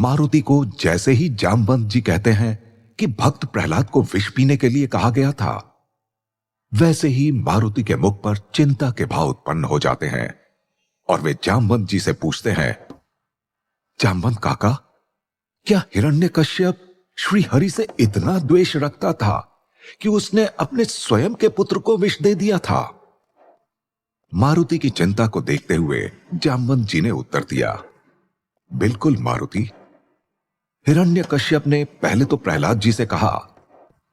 मारुति को जैसे ही जामवंत जी कहते हैं कि भक्त प्रहलाद को विष पीने के लिए कहा गया था, वैसे ही मारुति के मुख पर चिंता के भाव उत्पन्न हो जाते हैं और वे जामवंत जी से पूछते हैं, जामवंत काका, क्या हिरण्यकश्यप श्री हरि से इतना द्वेष रखता था कि उसने अपने स्वयं के पुत्र को विष दे दिया था? मारुति की चिंता को देखते हुए जामवंत जी ने उत्तर दिया, बिल्कुल मारुति। हिरण्यकश्यप ने पहले तो प्रहलाद जी से कहा,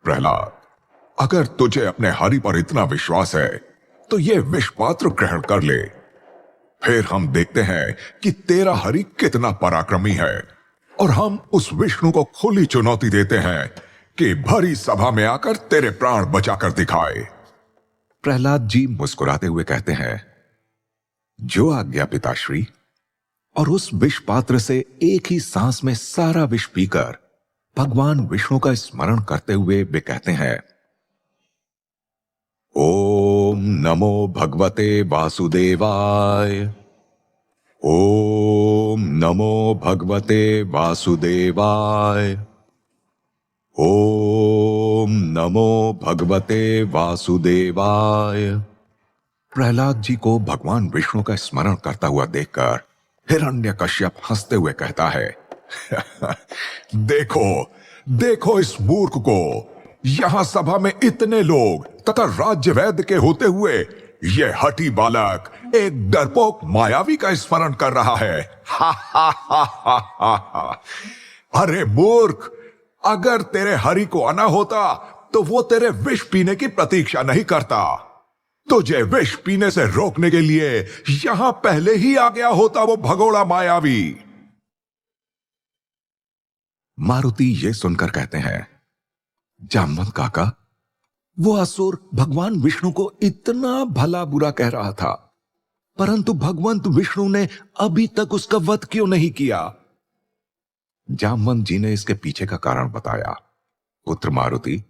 प्रहलाद, अगर तुझे अपने हरि पर इतना विश्वास है तो ये विष पात्र ग्रहण कर ले, फिर हम देखते हैं कि तेरा हरि कितना पराक्रमी है और हम उस विष्णु को खुली चुनौती देते हैं कि भरी सभा में आकर तेरे प्राण बचाकर दिखाए। प्रहलाद जी मुस्कुराते हुए कहते हैं, जो आज्ञा पिताश्री। और उस विष पात्र से एक ही सांस में सारा विष पीकर भगवान विष्णु का स्मरण करते हुए वे कहते हैं, ओम नमो भगवते वासुदेवाय, ओम नमो भगवते वासुदेवाय, ओम नमो भगवते वासुदेवाय। प्रहलाद जी को भगवान विष्णु का स्मरण करता हुआ देखकर हिरण्यकश्यप हंसते हुए कहता है, देखो देखो इस मूर्ख को, यहां सभा में इतने लोग तथा राज्य वैद्य के होते हुए ये हठी बालक एक डरपोक मायावी का स्मरण कर रहा है। अरे मूर्ख, अगर तेरे हरि को आना होता तो वो तेरे विष पीने की प्रतीक्षा नहीं करता, तुझे विष पीने से रोकने के लिए यहां पहले ही आ गया होता वो भगोड़ा मायावी। मारुति ये सुनकर कहते हैं, जामवंत काका, वो असुर भगवान विष्णु को इतना भला बुरा कह रहा था, परंतु भगवंत विष्णु ने अभी तक उसका वध क्यों नहीं किया? जामवंत जी ने इसके पीछे का कारण बताया, पुत्र मारुति,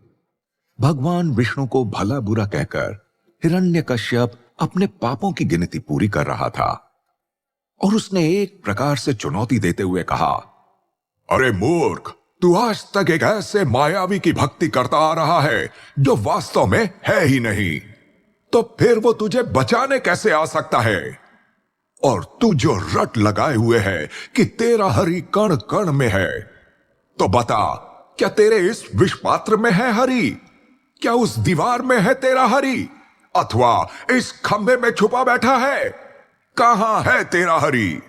भगवान विष्णु को भला बुरा कहकर हिरण्यकश्यप अपने पापों की गिनती पूरी कर रहा था और उसने एक प्रकार से चुनौती देते हुए कहा, अरे मूर्ख, तू आज तक एक ऐसे मायावी की भक्ति करता आ रहा है जो वास्तव में है ही नहीं, तो फिर वो तुझे बचाने कैसे आ सकता है? और तू जो रट लगाए हुए है कि तेरा हरि कण कण में है, तो बता, क्या तेरे इस विष पात्र में है हरि? क्या उस दीवार में है तेरा हरि? अथवा इस खंभे में छुपा बैठा है? कहां है तेरा हरि?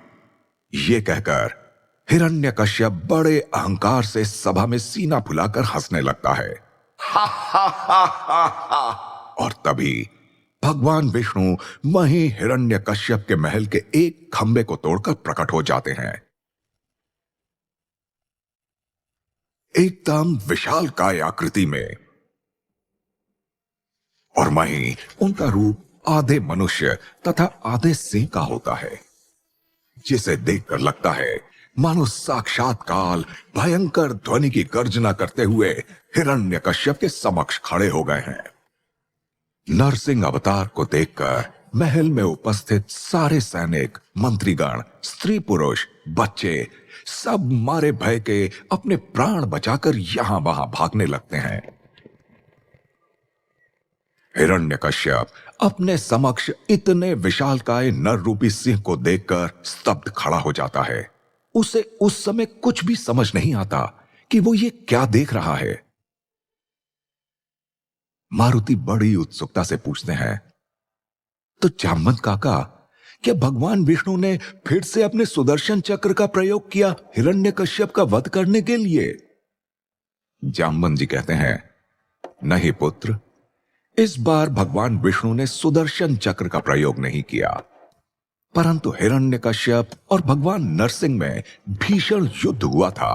ये कहकर हिरण्यकश्यप बड़े अहंकार से सभा में सीना फुलाकर हंसने लगता है। हा हा हा हा हा। और तभी भगवान विष्णु वहीं हिरण्यकश्यप के महल के एक खंभे को तोड़कर प्रकट हो जाते हैं। एकदम विशालकाय आकृति में, और वहीं उनका रूप आधे मनुष्य तथा आधे सिंह का होता है, जिसे देखकर लगता है मानो साक्षात काल भयंकर ध्वनि की गर्जना करते हुए हिरण्यकश्यप के समक्ष खड़े हो गए हैं। नरसिंह अवतार को देखकर महल में उपस्थित सारे सैनिक, मंत्रीगण, स्त्री पुरुष, बच्चे सब मारे भय के अपने प्राण बचाकर यहां वहां भागने लगते हैं। हिरण्यकश्यप अपने समक्ष इतने विशालकाय नर रूपी सिंह को देखकर स्तब्ध खड़ा हो जाता है। उसे उस समय कुछ भी समझ नहीं आता कि वो ये क्या देख रहा है। मारुति बड़ी उत्सुकता से पूछते हैं, तो जामवंत काका, क्या भगवान विष्णु ने फिर से अपने सुदर्शन चक्र का प्रयोग किया हिरण्यकश्यप का वध करने के लिए? जामवंत जी कहते हैं, नहीं पुत्र, इस बार भगवान विष्णु ने सुदर्शन चक्र का प्रयोग नहीं किया, परंतु हिरण्यकश्यप और भगवान नरसिंह में भीषण युद्ध हुआ था।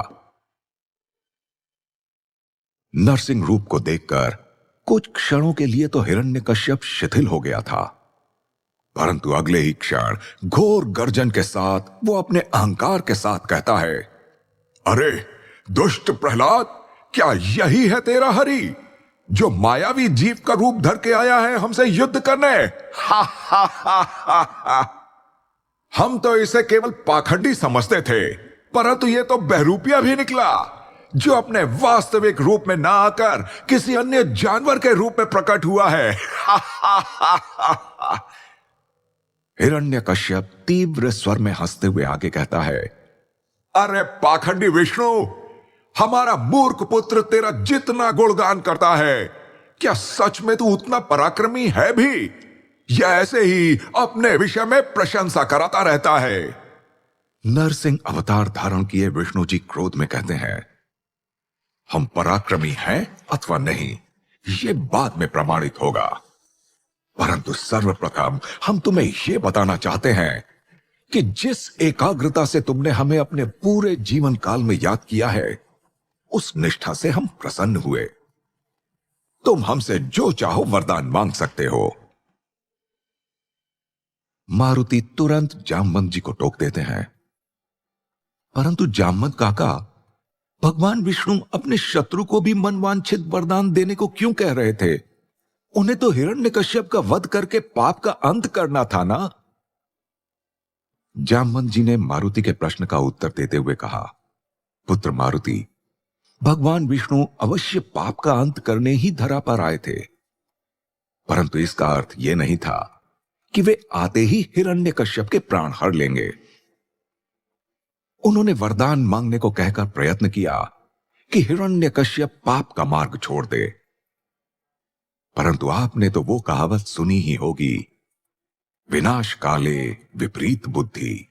नरसिंह रूप को देखकर कुछ क्षणों के लिए तो हिरण्यकश्यप शिथिल हो गया था, परंतु अगले ही क्षण घोर गर्जन के साथ वो अपने अहंकार के साथ कहता है, अरे दुष्ट प्रहलाद, क्या यही है तेरा हरि जो मायावी जीव का रूप धर के आया है हमसे युद्ध करने? हा हा हा हा हा। हम तो इसे केवल पाखंडी समझते थे, परंतु ये तो बहरूपिया भी निकला, जो अपने वास्तविक रूप में ना आकर किसी अन्य जानवर के रूप में प्रकट हुआ है। हिरण्यकश्यप तीव्र स्वर में हंसते हुए आगे कहता है, अरे पाखंडी विष्णु, हमारा मूर्ख पुत्र तेरा जितना गुणगान करता है, क्या सच में तू उतना पराक्रमी है भी, या ऐसे ही अपने विषय में प्रशंसा कराता रहता है? नरसिंह अवतार धारण किए विष्णु जी क्रोध में कहते हैं, हम पराक्रमी हैं अथवा नहीं, ये बाद में प्रमाणित होगा, परंतु सर्वप्रथम हम तुम्हें यह बताना चाहते हैं कि जिस एकाग्रता से तुमने हमें अपने पूरे जीवन काल में याद किया है, उस निष्ठा से हम प्रसन्न हुए। तुम हमसे जो चाहो वरदान मांग सकते हो। मारुति तुरंत जामवंत जी को टोक देते हैं, परंतु जामवंत काका, भगवान विष्णु अपने शत्रु को भी मनवांछित वरदान देने को क्यों कह रहे थे? उन्हें तो हिरण्यकश्यप का वध करके पाप का अंत करना था ना? जामवंत जी ने मारुति के प्रश्न का उत्तर देते हुए कहा, पुत्र मारुति, भगवान विष्णु अवश्य पाप का अंत करने ही धरा पर आए थे, परंतु इसका अर्थ यह नहीं था कि वे आते ही हिरण्यकश्यप के प्राण हर लेंगे। उन्होंने वरदान मांगने को कहकर प्रयत्न किया कि हिरण्यकश्यप पाप का मार्ग छोड़ दे, परंतु आपने तो वो कहावत सुनी ही होगी, विनाश काले विपरीत बुद्धि।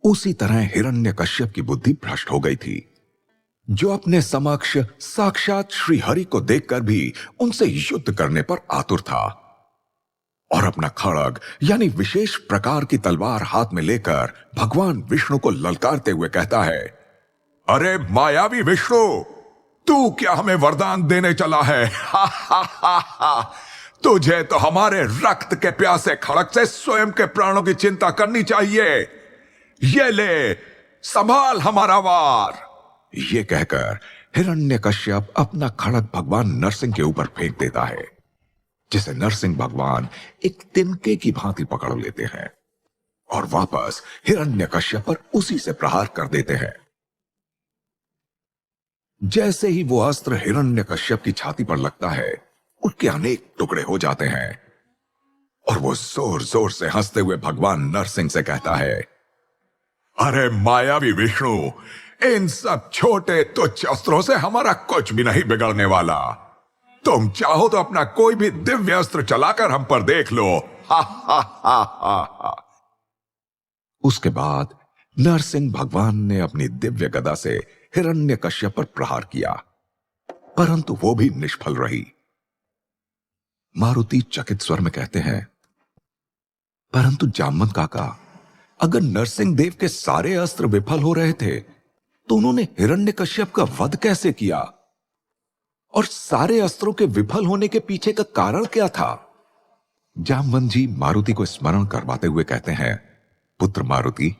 उसी तरह हिरण्यकश्यप की बुद्धि भ्रष्ट हो गई थी, जो अपने समक्ष साक्षात श्री हरि को देखकर भी उनसे युद्ध करने पर आतुर था, और अपना खड़ग यानी विशेष प्रकार की तलवार हाथ में लेकर भगवान विष्णु को ललकारते हुए कहता है, अरे मायावी विष्णु, तू क्या हमें वरदान देने चला है? हा हा हा हा, तुझे तो हमारे रक्त के प्यासे खड़ग से स्वयं के प्राणों की चिंता करनी चाहिए। ये ले, संभाल हमारा वार। ये कहकर हिरण्यकश्यप अपना खड़ग भगवान नरसिंह के ऊपर फेंक देता है, जिसे नरसिंह भगवान एक तिनके की भांति पकड़ लेते हैं और वापस हिरण्यकश्यप पर उसी से प्रहार कर देते हैं। जैसे ही वो अस्त्र हिरण्यकश्यप की छाती पर लगता है, उसके अनेक टुकड़े हो जाते हैं और वो जोर जोर से हंसते हुए भगवान नरसिंह से कहता है, अरे मायावी विष्णु, इन सब छोटे तुच्छ अस्त्रों से हमारा कुछ भी नहीं बिगड़ने वाला। तुम चाहो तो अपना कोई भी दिव्य अस्त्र चलाकर हम पर देख लो। हा हा हा हा हा। उसके बाद नरसिंह भगवान ने अपनी दिव्य गदा से हिरण्यकश्यप पर प्रहार किया, परंतु वो भी निष्फल रही। मारुति चकित स्वर में कहते हैं, परंतु जामवंत काका, अगर नरसिंह देव के सारे अस्त्र विफल हो रहे थे, तो उन्होंने हिरण्यकश्यप का वध कैसे किया? और सारे अस्त्रों के विफल होने के पीछे का कारण क्या था? जामवंत जी मारुति को स्मरण करवाते हुए कहते हैं, पुत्र मारुति,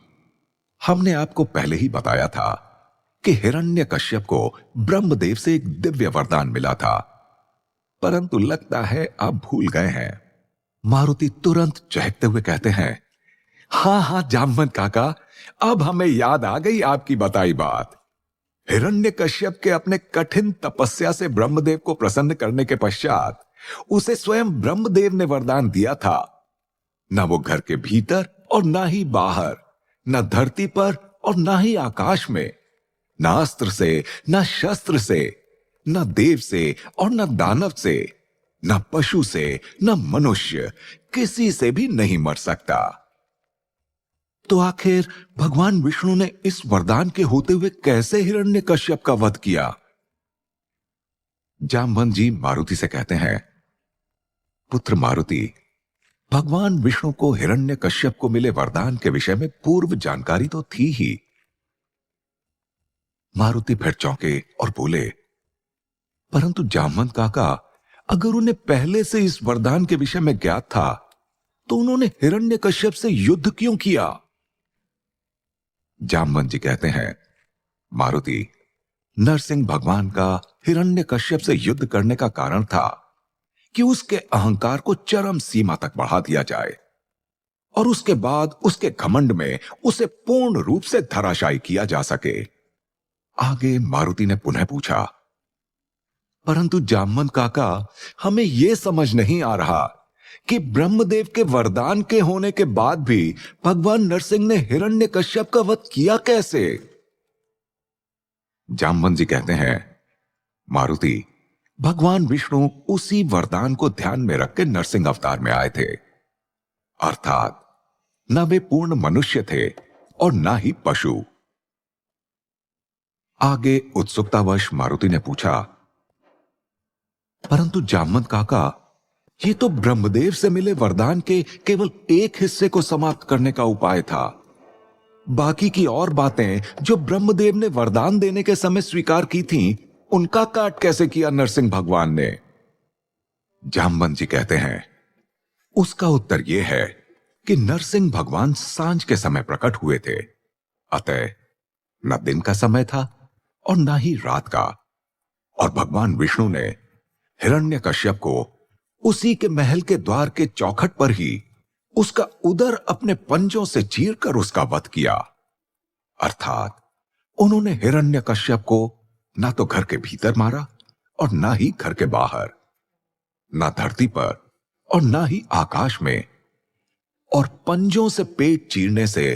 हमने आपको पहले ही बताया था कि हिरण्यकश्यप को ब्रह्मदेव से एक दिव्य वरदान मिला था, परंतु लगता है आप भूल गए हैं। मारुति तुरंत चहकते हुए कहते हैं, हां हां जामवंत काका, अब हमें याद आ गई आपकी बताई बात। हिरण्यकश्यप के अपने कठिन तपस्या से ब्रह्मदेव को प्रसन्न करने के पश्चात उसे स्वयं ब्रह्मदेव ने वरदान दिया था। न वो घर के भीतर और ना ही बाहर, न धरती पर और ना ही आकाश में, न अस्त्र से, न शस्त्र से, न देव से और न दानव से, न पशु से, न मनुष्य, किसी से भी नहीं मर सकता। तो आखिर भगवान विष्णु ने इस वरदान के होते हुए कैसे हिरण्यकश्यप का वध किया? जामवंत जी मारुति से कहते हैं, पुत्र मारुति, भगवान विष्णु को हिरण्यकश्यप को मिले वरदान के विषय में पूर्व जानकारी तो थी ही। मारुति फिर चौंके और बोले, परंतु जामवंत काका, अगर उन्हें पहले से इस वरदान के विषय में ज्ञात था, तो उन्होंने हिरण्यकश्यप से युद्ध क्यों किया? जामवंत जी कहते हैं, मारुति, नरसिंह भगवान का हिरण्यकश्यप से युद्ध करने का कारण था कि उसके अहंकार को चरम सीमा तक बढ़ा दिया जाए और उसके बाद उसके घमंड में उसे पूर्ण रूप से धराशायी किया जा सके। आगे मारुति ने पुनः पूछा, परंतु जामवंत काका, हमें यह समझ नहीं आ रहा कि ब्रह्मदेव के वरदान के होने के बाद भी भगवान नरसिंह ने हिरण्यकश्यप का वध किया कैसे? जामवंत जी कहते हैं, मारुति, भगवान विष्णु उसी वरदान को ध्यान में रख के नरसिंह अवतार में आए थे। अर्थात न वे पूर्ण मनुष्य थे और न ही पशु। आगे उत्सुकतावश मारुति ने पूछा, परंतु जामवंत काका, ये तो ब्रह्मदेव से मिले वरदान के केवल एक हिस्से को समाप्त करने का उपाय था। बाकी की और बातें जो ब्रह्मदेव ने वरदान देने के समय स्वीकार की थीं, उनका काट कैसे किया नरसिंह भगवान ने? जामवंत जी कहते हैं, उसका उत्तर यह है कि नरसिंह भगवान सांझ के समय प्रकट हुए थे। अतः न दिन का समय था और न ही रात का, और भगवान विष्णु ने हिरण्यकश्यप को उसी के महल के द्वार के चौखट पर ही उसका उदर अपने पंजों से चीरकर उसका वध किया। अर्थात उन्होंने हिरण्यकश्यप को ना तो घर के भीतर मारा और ना ही घर के बाहर, ना धरती पर और ना ही आकाश में, और पंजों से पेट चीरने से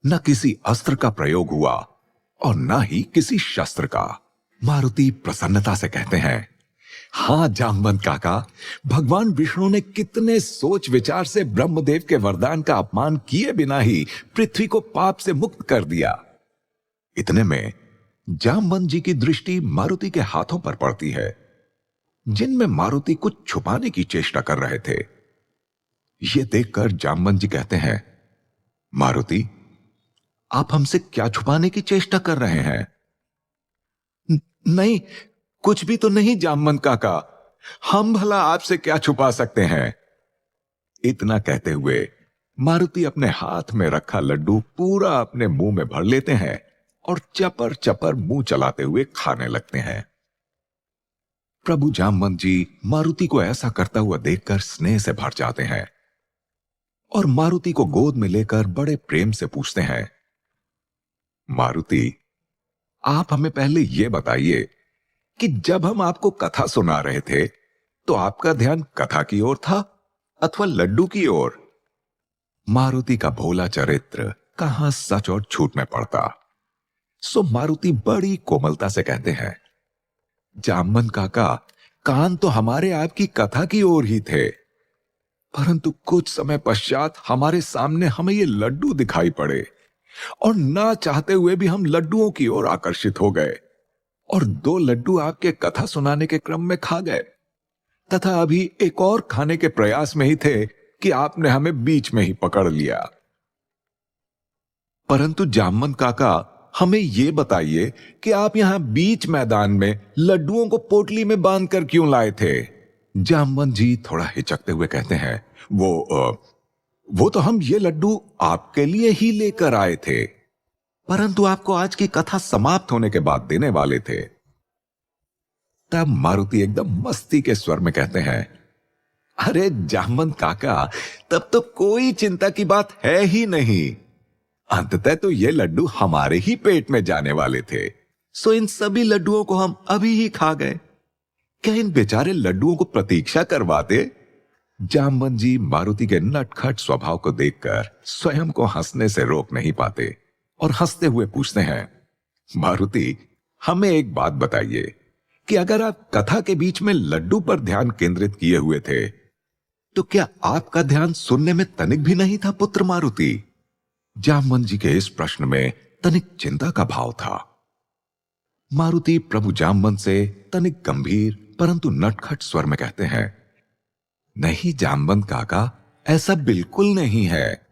न किसी अस्त्र का प्रयोग हुआ और न ही किसी शस्त्र का। मारुति प्रसन्नता से कहते हैं, हां जामवंत काका, भगवान विष्णु ने कितने सोच विचार से ब्रह्मदेव के वरदान का अपमान किए बिना ही पृथ्वी को पाप से मुक्त कर दिया। इतने में जामवंत जी की दृष्टि मारुति के हाथों पर पड़ती है, जिनमें मारुति कुछ छुपाने की चेष्टा कर रहे थे। यह देखकर जामवंत जी कहते हैं, मारुति, आप हमसे क्या छुपाने की चेष्टा कर रहे हैं? नहीं, कुछ भी तो नहीं जामवंत काका, हम भला आपसे क्या छुपा सकते हैं? इतना कहते हुए मारुति अपने हाथ में रखा लड्डू पूरा अपने मुंह में भर लेते हैं और चपर चपर मुंह चलाते हुए खाने लगते हैं। प्रभु जामवंत जी मारुति को ऐसा करता हुआ देखकर स्नेह से भर जाते हैं और मारुति को गोद में लेकर बड़े प्रेम से पूछते हैं, मारुति, आप हमें पहले यह बताइए कि जब हम आपको कथा सुना रहे थे तो आपका ध्यान कथा की ओर था अथवा लड्डू की ओर? मारुति का भोला चरित्र कहां सच और झूठ में पड़ता। सो मारुति बड़ी कोमलता से कहते हैं, जामवंत काका, कान तो हमारे आपकी कथा की ओर ही थे, परंतु कुछ समय पश्चात हमारे सामने हमें ये लड्डू दिखाई पड़े और ना चाहते हुए भी हम लड्डुओं की ओर आकर्षित हो गए और 2 लड्डू आपके कथा सुनाने के क्रम में खा गए तथा अभी एक और खाने के प्रयास में ही थे कि आपने हमें बीच में ही पकड़ लिया। परंतु जामवंत काका, हमें यह बताइए कि आप यहां बीच मैदान में लड्डुओं को पोटली में बांधकर क्यों लाए थे? जामवंत जी थोड़ा हिचकते हुए कहते हैं, वो तो हम ये लड्डू आपके लिए ही लेकर आए थे, परंतु आपको आज की कथा समाप्त होने के बाद देने वाले थे। तब मारुति एकदम मस्ती के स्वर में कहते हैं, अरे जामवंत काका, तब तो कोई चिंता की बात है ही नहीं। अंततः तो ये लड्डू हमारे ही पेट में जाने वाले थे, सो इन सभी लड्डुओं को हम अभी ही खा गए। क्या इन बेचारे लड्डुओं को प्रतीक्षा करवाते? जामवंत जी मारुति के नटखट स्वभाव को देखकर स्वयं को हंसने से रोक नहीं पाते और हंसते हुए पूछते हैं, मारुति, हमें एक बात बताइए कि अगर आप कथा के बीच में लड्डू पर ध्यान केंद्रित किए हुए थे तो क्या आपका ध्यान सुनने में तनिक भी नहीं था, पुत्र मारुति? जामवंत जी के इस प्रश्न में तनिक चिंता का भाव था। मारुति प्रभु जामवंत से तनिक गंभीर परंतु नटखट स्वर में कहते हैं, नहीं जामवंत काका, ऐसा बिल्कुल नहीं है।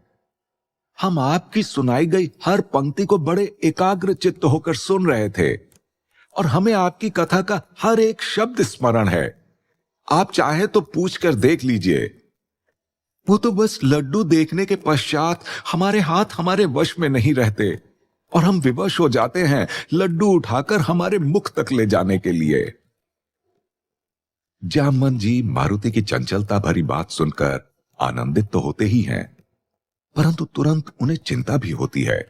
हम आपकी सुनाई गई हर पंक्ति को बड़े एकाग्र चित्त होकर सुन रहे थे और हमें आपकी कथा का हर एक शब्द स्मरण है। आप चाहे तो पूछकर देख लीजिए। वो तो बस लड्डू देखने के पश्चात हमारे हाथ हमारे वश में नहीं रहते और हम विवश हो जाते हैं लड्डू उठाकर हमारे मुख तक ले जाने के लिए। जामवंत जी मारुति की चंचलता भरी बात सुनकर आनंदित तो होते ही हैं, परंतु तुरंत उन्हें चिंता भी होती है,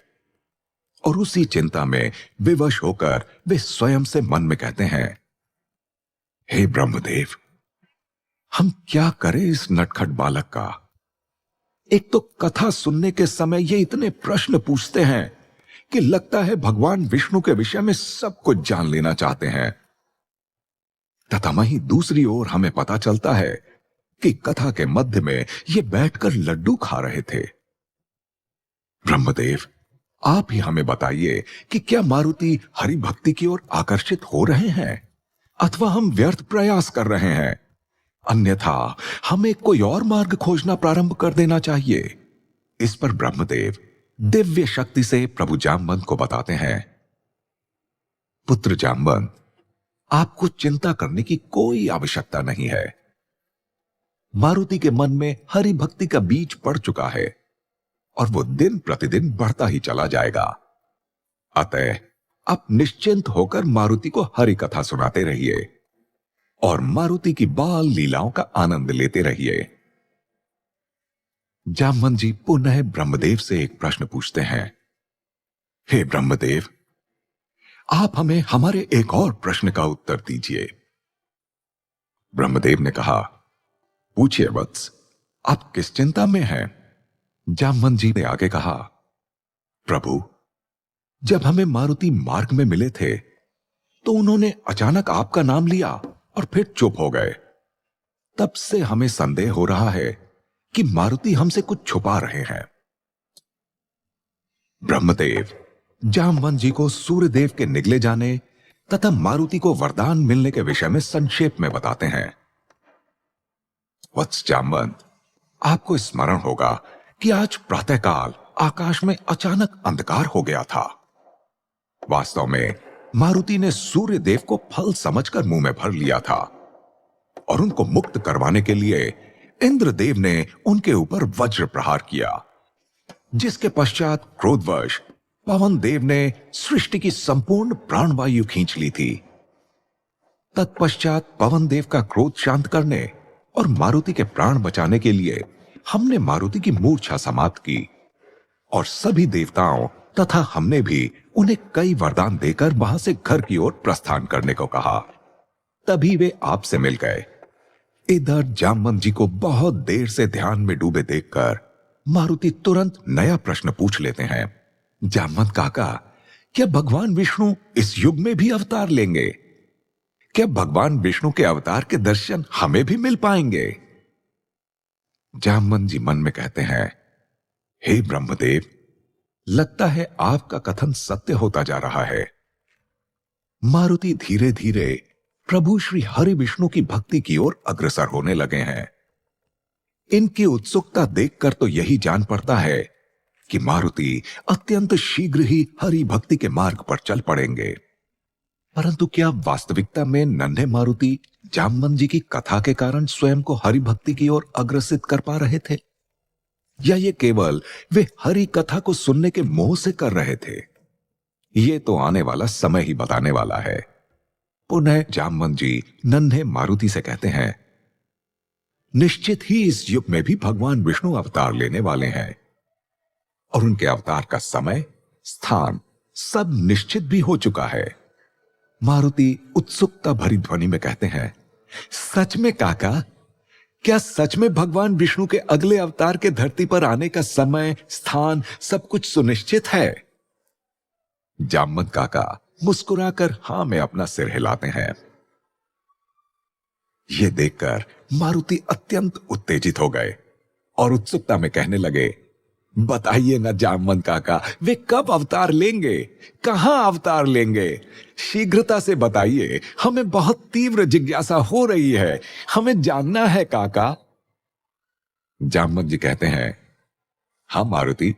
और उसी चिंता में विवश होकर वे स्वयं से मन में कहते हैं, हे ब्रह्मदेव, हम क्या करें इस नटखट बालक का। एक तो कथा सुनने के समय ये इतने प्रश्न पूछते हैं कि लगता है भगवान विष्णु के विषय में सब कुछ जान लेना चाहते हैं, तथा वहीं दूसरी ओर हमें पता चलता है कि कथा के मध्य में ये बैठकर लड्डू खा रहे थे। ब्रह्मदेव, आप ही हमें बताइए कि क्या मारुति हरि भक्ति की ओर आकर्षित हो रहे हैं अथवा हम व्यर्थ प्रयास कर रहे हैं, अन्यथा हमें कोई और मार्ग खोजना प्रारंभ कर देना चाहिए। इस पर ब्रह्मदेव दिव्य शक्ति से प्रभु जामवंत को बताते हैं, पुत्र जामवंत, आपको चिंता करने की कोई आवश्यकता नहीं है। मारुति के मन में हरि भक्ति का बीज पड़ चुका है और वो दिन प्रतिदिन बढ़ता ही चला जाएगा। अतः आप निश्चिंत होकर मारुति को हरि कथा सुनाते रहिए और मारुति की बाल लीलाओं का आनंद लेते रहिए। जामवंत जी पुनः ब्रह्मदेव से एक प्रश्न पूछते हैं, हे ब्रह्मदेव, आप हमें हमारे एक और प्रश्न का उत्तर दीजिए। ब्रह्मदेव ने कहा, पूछिए वत्स, आप किस चिंता में हैं? जामवंत जी ने आगे कहा, प्रभु, जब हमें मारुति मार्ग में मिले थे तो उन्होंने अचानक आपका नाम लिया और फिर चुप हो गए। तब से हमें संदेह हो रहा है कि मारुति हमसे कुछ छुपा रहे हैं। ब्रह्मदेव जामवंत जी को सूर्यदेव के निगले जाने तथा मारुति को वरदान मिलने के विषय में संक्षेप में बताते हैं। वत्स जामवंत, आपको स्मरण होगा कि आज प्रातःकाल आकाश में अचानक अंधकार हो गया था। वास्तव में मारुति ने सूर्यदेव को फल समझकर मुंह में भर लिया था और उनको मुक्त करवाने के लिए इंद्रदेव ने उनके ऊपर वज्र प्रहार किया, जिसके पश्चात क्रोधवश पवन देव ने सृष्टि की संपूर्ण प्राणवायु खींच ली थी। तत्पश्चात पवन देव का क्रोध शांत करने और मारुति के प्राण बचाने के लिए हमने मारुति की मूर्छा समाप्त की और सभी देवताओं तथा हमने भी उन्हें कई वरदान देकर वहां से घर की ओर प्रस्थान करने को कहा। तभी वे आपसे मिल गए। इधर जामवंत जी को बहुत देर से ध्यान में डूबे देखकर मारुति तुरंत नया प्रश्न पूछ लेते हैं, जामवंत काका, क्या भगवान विष्णु इस युग में भी अवतार लेंगे? क्या भगवान विष्णु के अवतार के दर्शन हमें भी मिल पाएंगे? जामवंत जी मन में कहते हैं, हे ब्रह्मदेव, लगता है आपका कथन सत्य होता जा रहा है। मारुति धीरे धीरे प्रभु श्री हरि विष्णु की भक्ति की ओर अग्रसर होने लगे हैं। इनकी उत्सुकता देखकर तो यही जान पड़ता है कि मारुति अत्यंत शीघ्र ही हरि भक्ति के मार्ग पर चल पड़ेंगे। परंतु क्या वास्तविकता में नन्हे मारुति जामवंत जी की कथा के कारण स्वयं को हरि भक्ति की ओर अग्रसित कर पा रहे थे, या ये केवल वे हरि कथा को सुनने के मोह से कर रहे थे? ये तो आने वाला समय ही बताने वाला है। पुनः जामवंत जी नन्हे मारुति से कहते हैं, निश्चित ही इस युग में भी भगवान विष्णु अवतार लेने वाले हैं और उनके अवतार का समय, स्थान सब निश्चित भी हो चुका है। मारुति उत्सुकता भरी ध्वनि में कहते हैं, सच में काका, क्या सच में भगवान विष्णु के अगले अवतार के धरती पर आने का समय, स्थान सब कुछ सुनिश्चित है? जामवंत काका मुस्कुराकर हां में अपना सिर हिलाते हैं। यह देखकर मारुति अत्यंत उत्तेजित हो गए और उत्सुकता में कहने लगे, बताइए ना जामवंत काका, वे कब अवतार लेंगे? कहां अवतार लेंगे? शीघ्रता से बताइए, हमें बहुत तीव्र जिज्ञासा हो रही है, हमें जानना है काका। जामवंत जी कहते हैं, हाँ मारुति,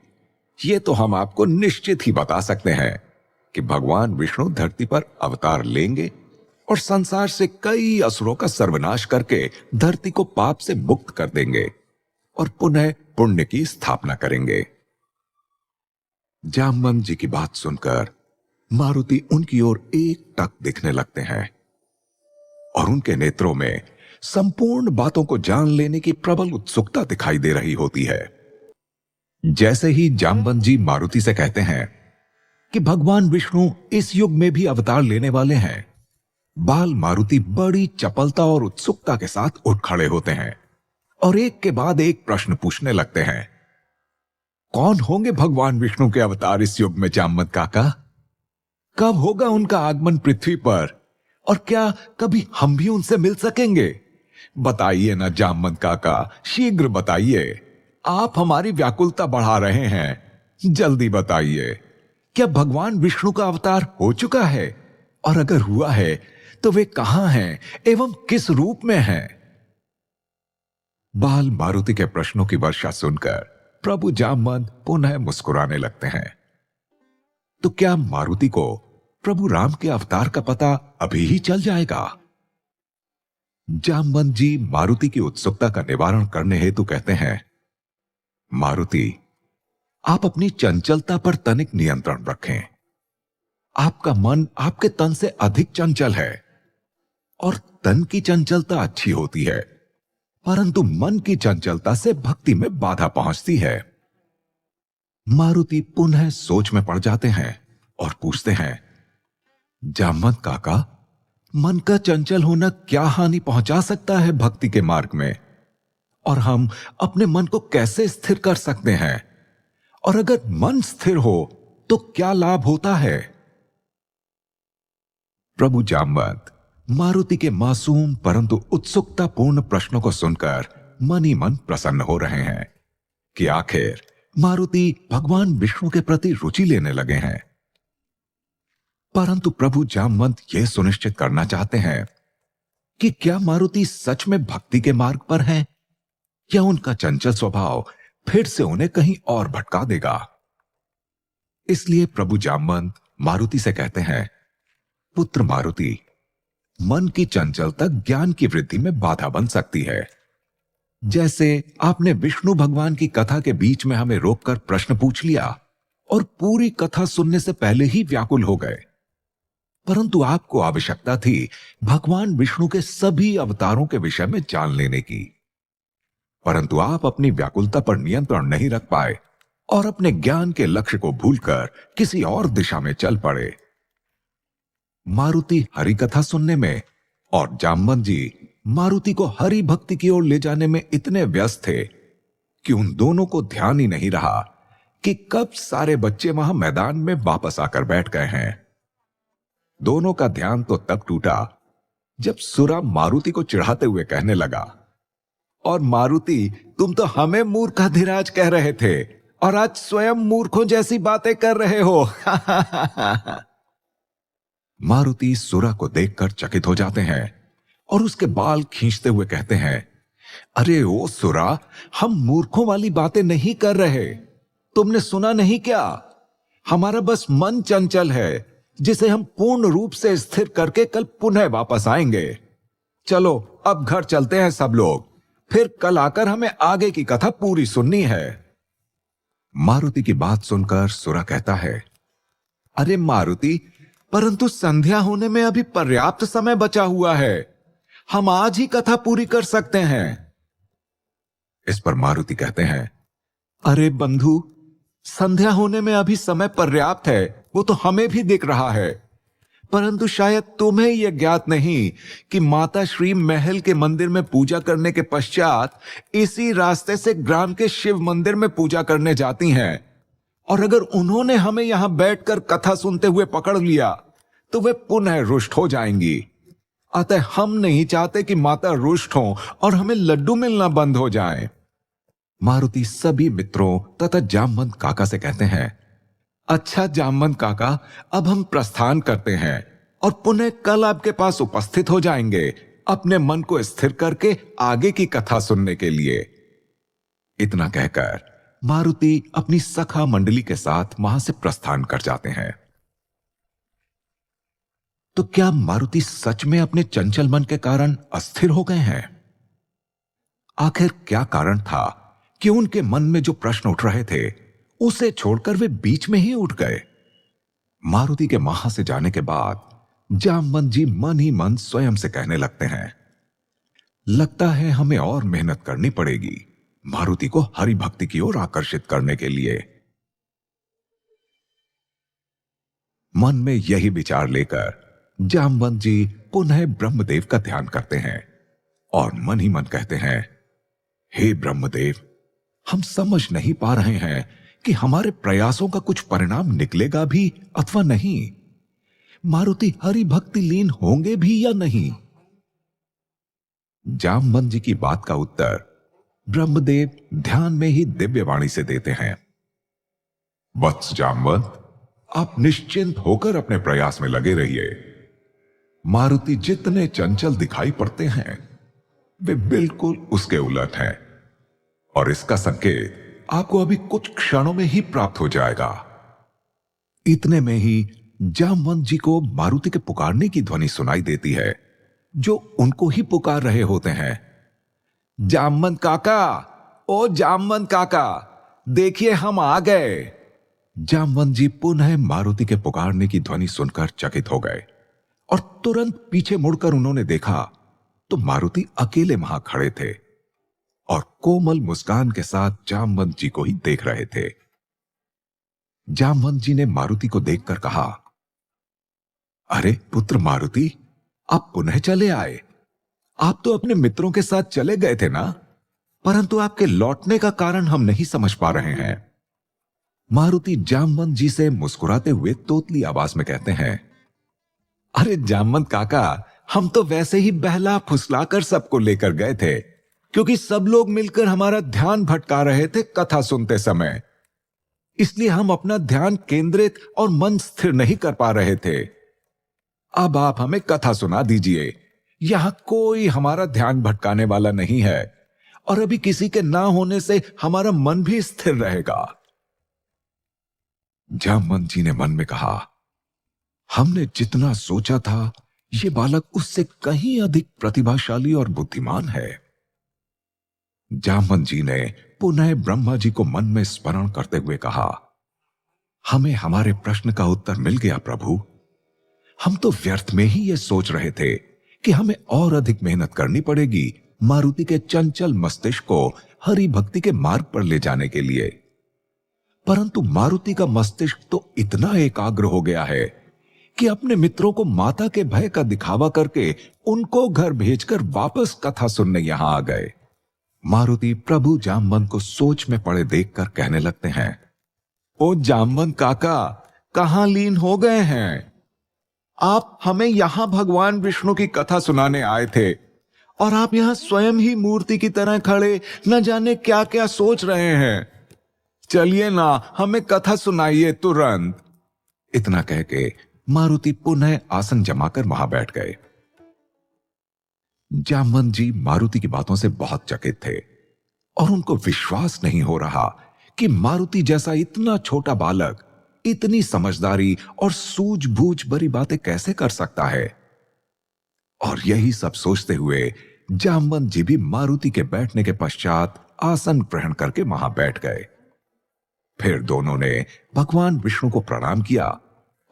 ये तो हम आपको निश्चित ही बता सकते हैं कि भगवान विष्णु धरती पर अवतार लेंगे और संसार से कई असुरों का सर्वनाश करके धरती को पाप से मुक्त कर देंगे और पुनः पुण्य की स्थापना करेंगे। जामवंत जी की बात सुनकर मारुति उनकी ओर एकटक दिखने लगते हैं और उनके नेत्रों में संपूर्ण बातों को जान लेने की प्रबल उत्सुकता दिखाई दे रही होती है। जैसे ही जामवंत जी मारुति से कहते हैं कि भगवान विष्णु इस युग में भी अवतार लेने वाले हैं, बाल मारुति बड़ी चपलता और उत्सुकता के साथ उठ खड़े होते हैं और एक के बाद एक प्रश्न पूछने लगते हैं। कौन होंगे भगवान विष्णु के अवतार इस युग में जामवंत काका? कब होगा उनका आगमन पृथ्वी पर? और क्या कभी हम भी उनसे मिल सकेंगे? बताइए ना जामवंत काका, शीघ्र बताइए। आप हमारी व्याकुलता बढ़ा रहे हैं। जल्दी बताइए, क्या भगवान विष्णु का अवतार हो चुका है? और अगर हुआ है तो वे कहां हैं एवं किस रूप में हैं? बाल मारुति के प्रश्नों की वर्षा सुनकर प्रभु जामवंत पुनः मुस्कुराने लगते हैं। तो क्या मारुति को प्रभु राम के अवतार का पता अभी ही चल जाएगा? जामवंत जी मारुति की उत्सुकता का निवारण करने हेतु कहते हैं, मारुति, आप अपनी चंचलता पर तनिक नियंत्रण रखें। आपका मन आपके तन से अधिक चंचल है और तन की चंचलता अच्छी होती है, परंतु मन की चंचलता से भक्ति में बाधा पहुंचती है। मारुति पुनः सोच में पड़ जाते हैं और पूछते हैं, जामवंत काका, मन का चंचल होना क्या हानि पहुंचा सकता है भक्ति के मार्ग में? और हम अपने मन को कैसे स्थिर कर सकते हैं? और अगर मन स्थिर हो तो क्या लाभ होता है? प्रभु जामवंत मारुति के मासूम परंतु उत्सुकतापूर्ण प्रश्नों को सुनकर मन ही मन प्रसन्न हो रहे हैं कि आखिर मारुति भगवान विष्णु के प्रति रुचि लेने लगे हैं। परंतु प्रभु जामवंत यह सुनिश्चित करना चाहते हैं कि क्या मारुति सच में भक्ति के मार्ग पर हैं, या उनका चंचल स्वभाव फिर से उन्हें कहीं और भटका देगा। इसलिए प्रभु जामवंत मारुति से कहते हैं, पुत्र मारुति, मन की चंचलता ज्ञान की वृद्धि में बाधा बन सकती है। जैसे आपने विष्णु भगवान की कथा के बीच में हमें रोककर प्रश्न पूछ लिया और पूरी कथा सुनने से पहले ही व्याकुल हो गए। परंतु आपको आवश्यकता थी भगवान विष्णु के सभी अवतारों के विषय में जान लेने की, परंतु आप अपनी व्याकुलता पर नियंत्रण नहीं रख पाए और अपने ज्ञान के लक्ष्य को भूलकर किसी और दिशा में चल पड़े। मारुति हरि कथा सुनने में और जामवंत जी मारुति को हरि भक्ति की ओर ले जाने में इतने व्यस्त थे कि उन दोनों को ध्यान ही नहीं रहा कि कब सारे बच्चे वहां मैदान में वापस आकर बैठ गए हैं। दोनों का ध्यान तो तब टूटा जब सुरा मारुति को चिढ़ाते हुए कहने लगा, और मारुति, तुम तो हमें मूर्खाधिराज कह रहे थे और आज स्वयं मूर्खों जैसी बातें कर रहे हो। मारुति सुरा को देखकर चकित हो जाते हैं और उसके बाल खींचते हुए कहते हैं, अरे ओ सुरा, हम मूर्खों वाली बातें नहीं कर रहे। तुमने सुना नहीं क्या? हमारा बस मन चंचल है जिसे हम पूर्ण रूप से स्थिर करके कल पुनः वापस आएंगे। चलो अब घर चलते हैं सब लोग, फिर कल आकर हमें आगे की कथा पूरी सुननी है। मारुति की बात सुनकर सुरा कहता है, अरे मारुति, परंतु संध्या होने में अभी पर्याप्त समय बचा हुआ है। हम आज ही कथा पूरी कर सकते हैं। इस पर मारुति कहते हैं, अरे बंधु, संध्या होने में अभी समय पर्याप्त है, वो तो हमें भी दिख रहा है, परंतु शायद तुम्हें यह ज्ञात नहीं कि माता श्री महल के मंदिर में पूजा करने के पश्चात इसी रास्ते से ग्राम के शिव मंदिर में पूजा करने जाती हैं, और अगर उन्होंने हमें यहां बैठकर कथा सुनते हुए पकड़ लिया तो वे पुनः रुष्ट हो जाएंगी। अतः हम नहीं चाहते कि माता रुष्ट हो और हमें लड्डू मिलना बंद हो जाए। मारुति सभी मित्रों तथा जामवंत काका से कहते हैं, अच्छा जामवंत काका, अब हम प्रस्थान करते हैं और पुनः कल आपके पास उपस्थित हो जाएंगे अपने मन को स्थिर करके आगे की कथा सुनने के लिए। इतना कहकर मारुति अपनी सखा मंडली के साथ वहां से प्रस्थान कर जाते हैं। तो क्या मारुति सच में अपने चंचल मन के कारण अस्थिर हो गए हैं? आखिर क्या कारण था कि उनके मन में जो प्रश्न उठ रहे थे उसे छोड़कर वे बीच में ही उठ गए? मारुति के वहां से जाने के बाद जामवंत जी मन ही मन स्वयं से कहने लगते हैं, लगता है हमें और मेहनत करनी पड़ेगी मारुति को हरि भक्ति की ओर आकर्षित करने के लिए। मन में यही विचार लेकर जामवंत जी पुनः ब्रह्मदेव का ध्यान करते हैं और मन ही मन कहते हैं, हे ब्रह्मदेव, हम समझ नहीं पा रहे हैं कि हमारे प्रयासों का कुछ परिणाम निकलेगा भी अथवा नहीं। मारुति हरि भक्ति लीन होंगे भी या नहीं। जामवंत जी की बात का उत्तर ब्रह्मदेव ध्यान में ही दिव्य वाणी से देते हैं। वत्स जामवंत, आप निश्चिंत होकर अपने प्रयास में लगे रहिए। मारुति जितने चंचल दिखाई पड़ते हैं वे बिल्कुल उसके उलट हैं और इसका संकेत आपको अभी कुछ क्षणों में ही प्राप्त हो जाएगा। इतने में ही जामवंत जी को मारुति के पुकारने की ध्वनि सुनाई देती है, जो उनको ही पुकार रहे होते हैं। जामवंत काका, ओ जामवंत काका, देखिए हम आ गए। जामवंत जी पुनः मारुति के पुकारने की ध्वनि सुनकर चकित हो गए और तुरंत पीछे मुड़कर उन्होंने देखा तो मारुति अकेले वहां खड़े थे और कोमल मुस्कान के साथ जामवंत जी को ही देख रहे थे। जामवंत जी ने मारुति को देखकर कहा, अरे पुत्र मारुति, आप पुनः चले आए। आप तो अपने मित्रों के साथ चले गए थे ना, परंतु आपके लौटने का कारण हम नहीं समझ पा रहे हैं। मारुति जामवंत जी से मुस्कुराते हुए तोतली आवाज में कहते हैं, अरे जामवंत काका, हम तो वैसे ही बहला फुसला कर सबको लेकर गए थे, क्योंकि सब लोग मिलकर हमारा ध्यान भटका रहे थे कथा सुनते समय। इसलिए हम अपना ध्यान केंद्रित और मन स्थिर नहीं कर पा रहे थे। अब आप हमें कथा सुना दीजिए। यहां कोई हमारा ध्यान भटकाने वाला नहीं है और अभी किसी के ना होने से हमारा मन भी स्थिर रहेगा। जामवंत जी ने मन में कहा, हमने जितना सोचा था ये बालक उससे कहीं अधिक प्रतिभाशाली और बुद्धिमान है। जामवंत जी ने पुनः ब्रह्मा जी को मन में स्मरण करते हुए कहा, हमें हमारे प्रश्न का उत्तर मिल गया प्रभु। हम तो व्यर्थ में ही ये सोच रहे थे कि हमें और अधिक मेहनत करनी पड़ेगी मारुति के चंचल मस्तिष्क को हरि भक्ति के मार्ग पर ले जाने के लिए, परंतु मारुति का मस्तिष्क तो इतना एकाग्र हो गया है कि अपने मित्रों को माता के भय का दिखावा करके उनको घर भेजकर वापस कथा सुनने यहां आ गए। मारुति प्रभु जामवंत को सोच में पड़े देखकर कहने लगते हैं, ओ जामवंत काका, कहां लीन हो गए हैं? आप हमें यहां भगवान विष्णु की कथा सुनाने आए थे और आप यहां स्वयं ही मूर्ति की तरह खड़े न जाने क्या क्या सोच रहे हैं। चलिए ना, हमें कथा सुनाइए तुरंत। इतना कह के मारुति पुनः आसन जमाकर वहां बैठ गए। जामवंत जी मारुति की बातों से बहुत चकित थे और उनको विश्वास नहीं हो रहा कि मारुति जैसा इतना छोटा बालक इतनी समझदारी और सूझबूझ भरी बातें कैसे कर सकता है। और यही सब सोचते हुए जामवंत जी भी मारुति के बैठने के पश्चात आसन ग्रहण करके वहां बैठ गए। फिर दोनों ने भगवान विष्णु को प्रणाम किया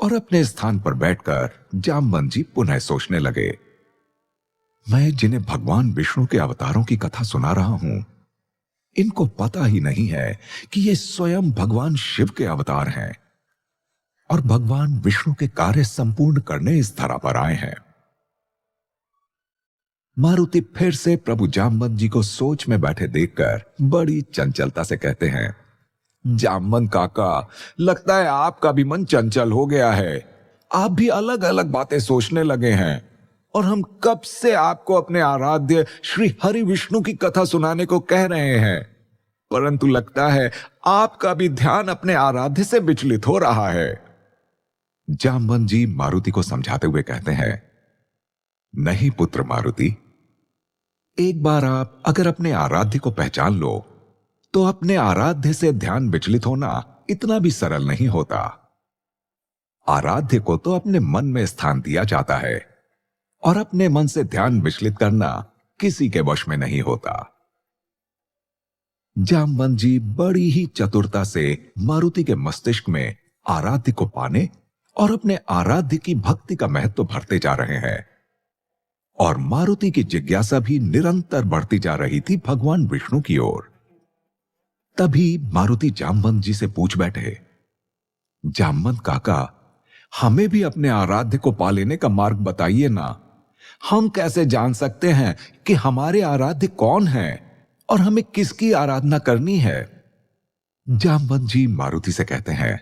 और अपने स्थान पर बैठकर जामवंत जी पुनः सोचने लगे, मैं जिन्हें भगवान विष्णु के अवतारों की कथा सुना रहा हूं, इनको पता ही नहीं है कि ये स्वयं भगवान शिव के अवतार हैं और भगवान विष्णु के कार्य संपूर्ण करने इस धरा पर आए हैं। मारुति फिर से प्रभु जामवंत जी को सोच में बैठे देखकर बड़ी चंचलता से कहते हैं, जामवंत काका, लगता है आपका भी मन चंचल हो गया है। आप भी अलग अलग बातें सोचने लगे हैं और हम कब से आपको अपने आराध्य श्री हरि विष्णु की कथा सुनाने को कह रहे हैं, परंतु लगता है आपका भी ध्यान अपने आराध्य से विचलित हो रहा है। जामवंत जी मारुति को समझाते हुए कहते हैं, नहीं पुत्र मारुति, एक बार आप अगर अपने आराध्य को पहचान लो तो अपने आराध्य से ध्यान विचलित होना इतना भी सरल नहीं होता। आराध्य को तो अपने मन में स्थान दिया जाता है और अपने मन से ध्यान विचलित करना किसी के वश में नहीं होता। जामवंत जी बड़ी ही चतुरता से मारुति के मस्तिष्क में आराध्य को पाने और अपने आराध्य की भक्ति का महत्व भरते जा रहे हैं और मारुति की जिज्ञासा भी निरंतर बढ़ती जा रही थी भगवान विष्णु की ओर। तभी मारुति जामवंत जी से पूछ बैठे, जामवंत काका, हमें भी अपने आराध्य को पा लेने का मार्ग बताइए ना। हम कैसे जान सकते हैं कि हमारे आराध्य कौन है और हमें किसकी आराधना करनी है? जामवंत जी मारुति से कहते हैं,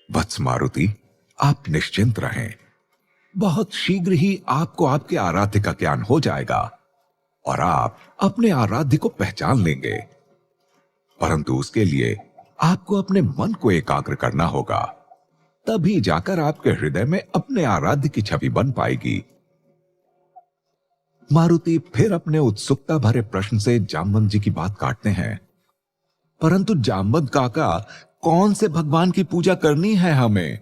वत्स मारुति, आप निश्चिंत रहें। बहुत शीघ्र ही आपको आपके आराध्य का ज्ञान हो जाएगा और आप अपने आराध्य को पहचान लेंगे। परंतु उसके लिए आपको अपने मन को एकाग्र करना होगा, तभी जाकर आपके हृदय में अपने आराध्य की छवि बन पाएगी। मारुति फिर अपने उत्सुकता भरे प्रश्न से जामवंत जी की बात काटते हैं, परंतु जामवंत काका, कौन से भगवान की पूजा करनी है हमें?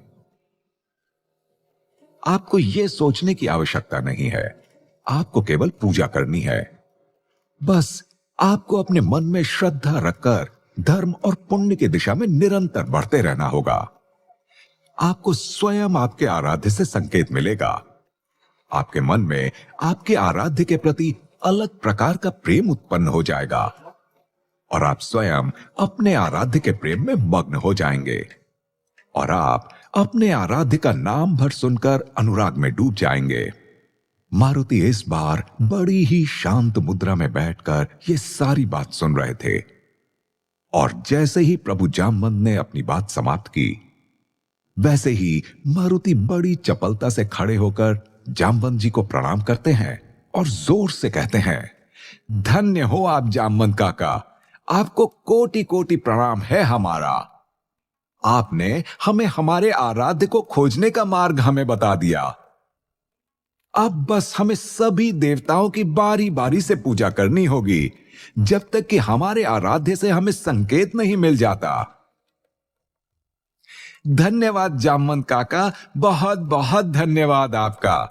आपको यह सोचने की आवश्यकता नहीं है, आपको केवल पूजा करनी है। बस आपको अपने मन में श्रद्धा रखकर धर्म और पुण्य की दिशा में निरंतर बढ़ते रहना होगा। आपको स्वयं आपके आराध्य से संकेत मिलेगा। आपके मन में आपके आराध्य के प्रति अलग प्रकार का प्रेम उत्पन्न हो जाएगा और आप स्वयं अपने आराध्य के प्रेम में मग्न हो जाएंगे और आप अपने आराध्य का नाम भर सुनकर अनुराग में डूब जाएंगे। मारुति इस बार बड़ी ही शांत मुद्रा में बैठकर ये सारी बात सुन रहे थे और जैसे ही प्रभु जामवंत ने अपनी बात समाप्त की, वैसे ही मारुति बड़ी चपलता से खड़े होकर जामवंत जी को प्रणाम करते हैं और जोर से कहते हैं, धन्य हो आप जामवंत काका, आपको कोटि कोटि प्रणाम है हमारा। आपने हमें हमारे आराध्य को खोजने का मार्ग हमें बता दिया। अब बस हमें सभी देवताओं की बारी बारी से पूजा करनी होगी, जब तक कि हमारे आराध्य से हमें संकेत नहीं मिल जाता। धन्यवाद जामवंत काका, बहुत बहुत धन्यवाद आपका।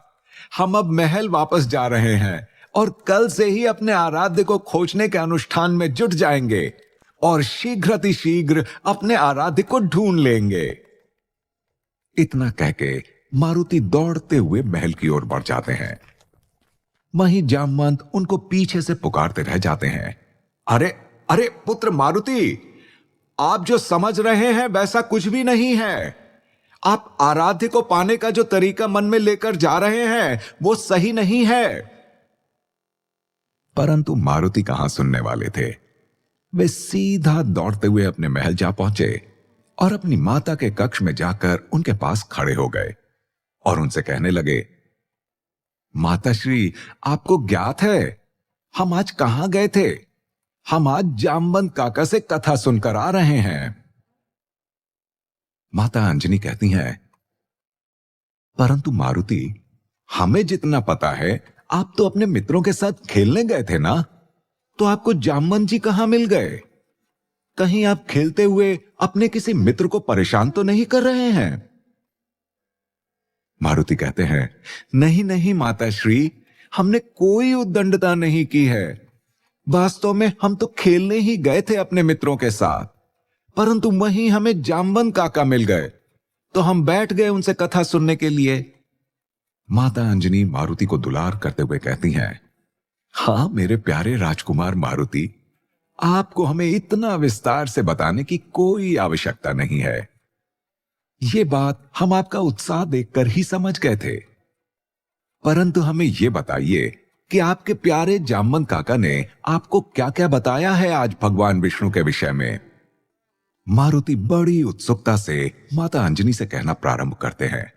हम अब महल वापस जा रहे हैं और कल से ही अपने आराध्य को खोजने के अनुष्ठान में जुट जाएंगे और शीघ्र अपने आराध्य को ढूंढ लेंगे। इतना कहके मारुति दौड़ते हुए महल की ओर बढ़ जाते हैं। वहीं जामवंत उनको पीछे से पुकारते रह जाते हैं, अरे अरे पुत्र मारुति, आप जो समझ रहे हैं वैसा कुछ भी नहीं है। आप आराध्य को पाने का जो तरीका मन में लेकर जा रहे हैं वो सही नहीं है। परंतु मारुति कहां सुनने वाले थे। वे सीधा दौड़ते हुए अपने महल जा पहुंचे और अपनी माता के कक्ष में जाकर उनके पास खड़े हो गए और उनसे कहने लगे, माताश्री, आपको ज्ञात है हम आज कहां गए थे? हम आज जामवंत काका से कथा सुनकर आ रहे हैं। माता अंजनी कहती हैं, परंतु मारुति, हमें जितना पता है आप तो अपने मित्रों के साथ खेलने गए थे ना, तो आपको जामवंत जी कहां मिल गए? कहीं आप खेलते हुए अपने किसी मित्र को परेशान तो नहीं कर रहे हैं? मारुति कहते हैं, नहीं नहीं माताश्री, हमने कोई उद्दंडता नहीं की है। वास्तव में हम तो खेलने ही गए थे अपने मित्रों के साथ, परंतु वहीं हमें जामवंत काका मिल गए तो हम बैठ गए उनसे कथा सुनने के लिए। माता अंजनी मारुति को दुलार करते हुए कहती हैं, हां मेरे प्यारे राजकुमार मारुति, आपको हमें इतना विस्तार से बताने की कोई आवश्यकता नहीं है। ये बात हम आपका उत्साह देखकर ही समझ गए थे, परंतु हमें यह बताइए कि आपके प्यारे जामवंत काका ने आपको क्या क्या बताया है आज भगवान विष्णु के विषय में। मारुति बड़ी उत्सुकता से माता अंजनी से कहना प्रारंभ करते हैं,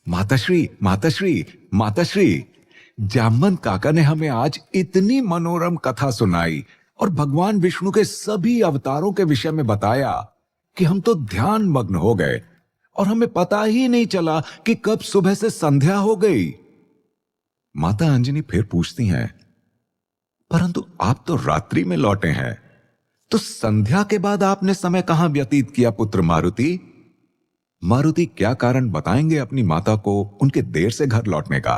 माताश्री माताश्री माताश्री, जामवंत काका ने हमें आज इतनी मनोरम कथा सुनाई और भगवान विष्णु के सभी अवतारों के विषय में बताया कि हम तो ध्यान मग्न हो गए और हमें पता ही नहीं चला कि कब सुबह से संध्या हो गई। माता अंजनी फिर पूछती हैं, परंतु आप तो रात्रि में लौटे हैं, तो संध्या के बाद आपने समय कहां व्यतीत किया पुत्र मारुति? मारुति क्या कारण बताएंगे अपनी माता को उनके देर से घर लौटने का।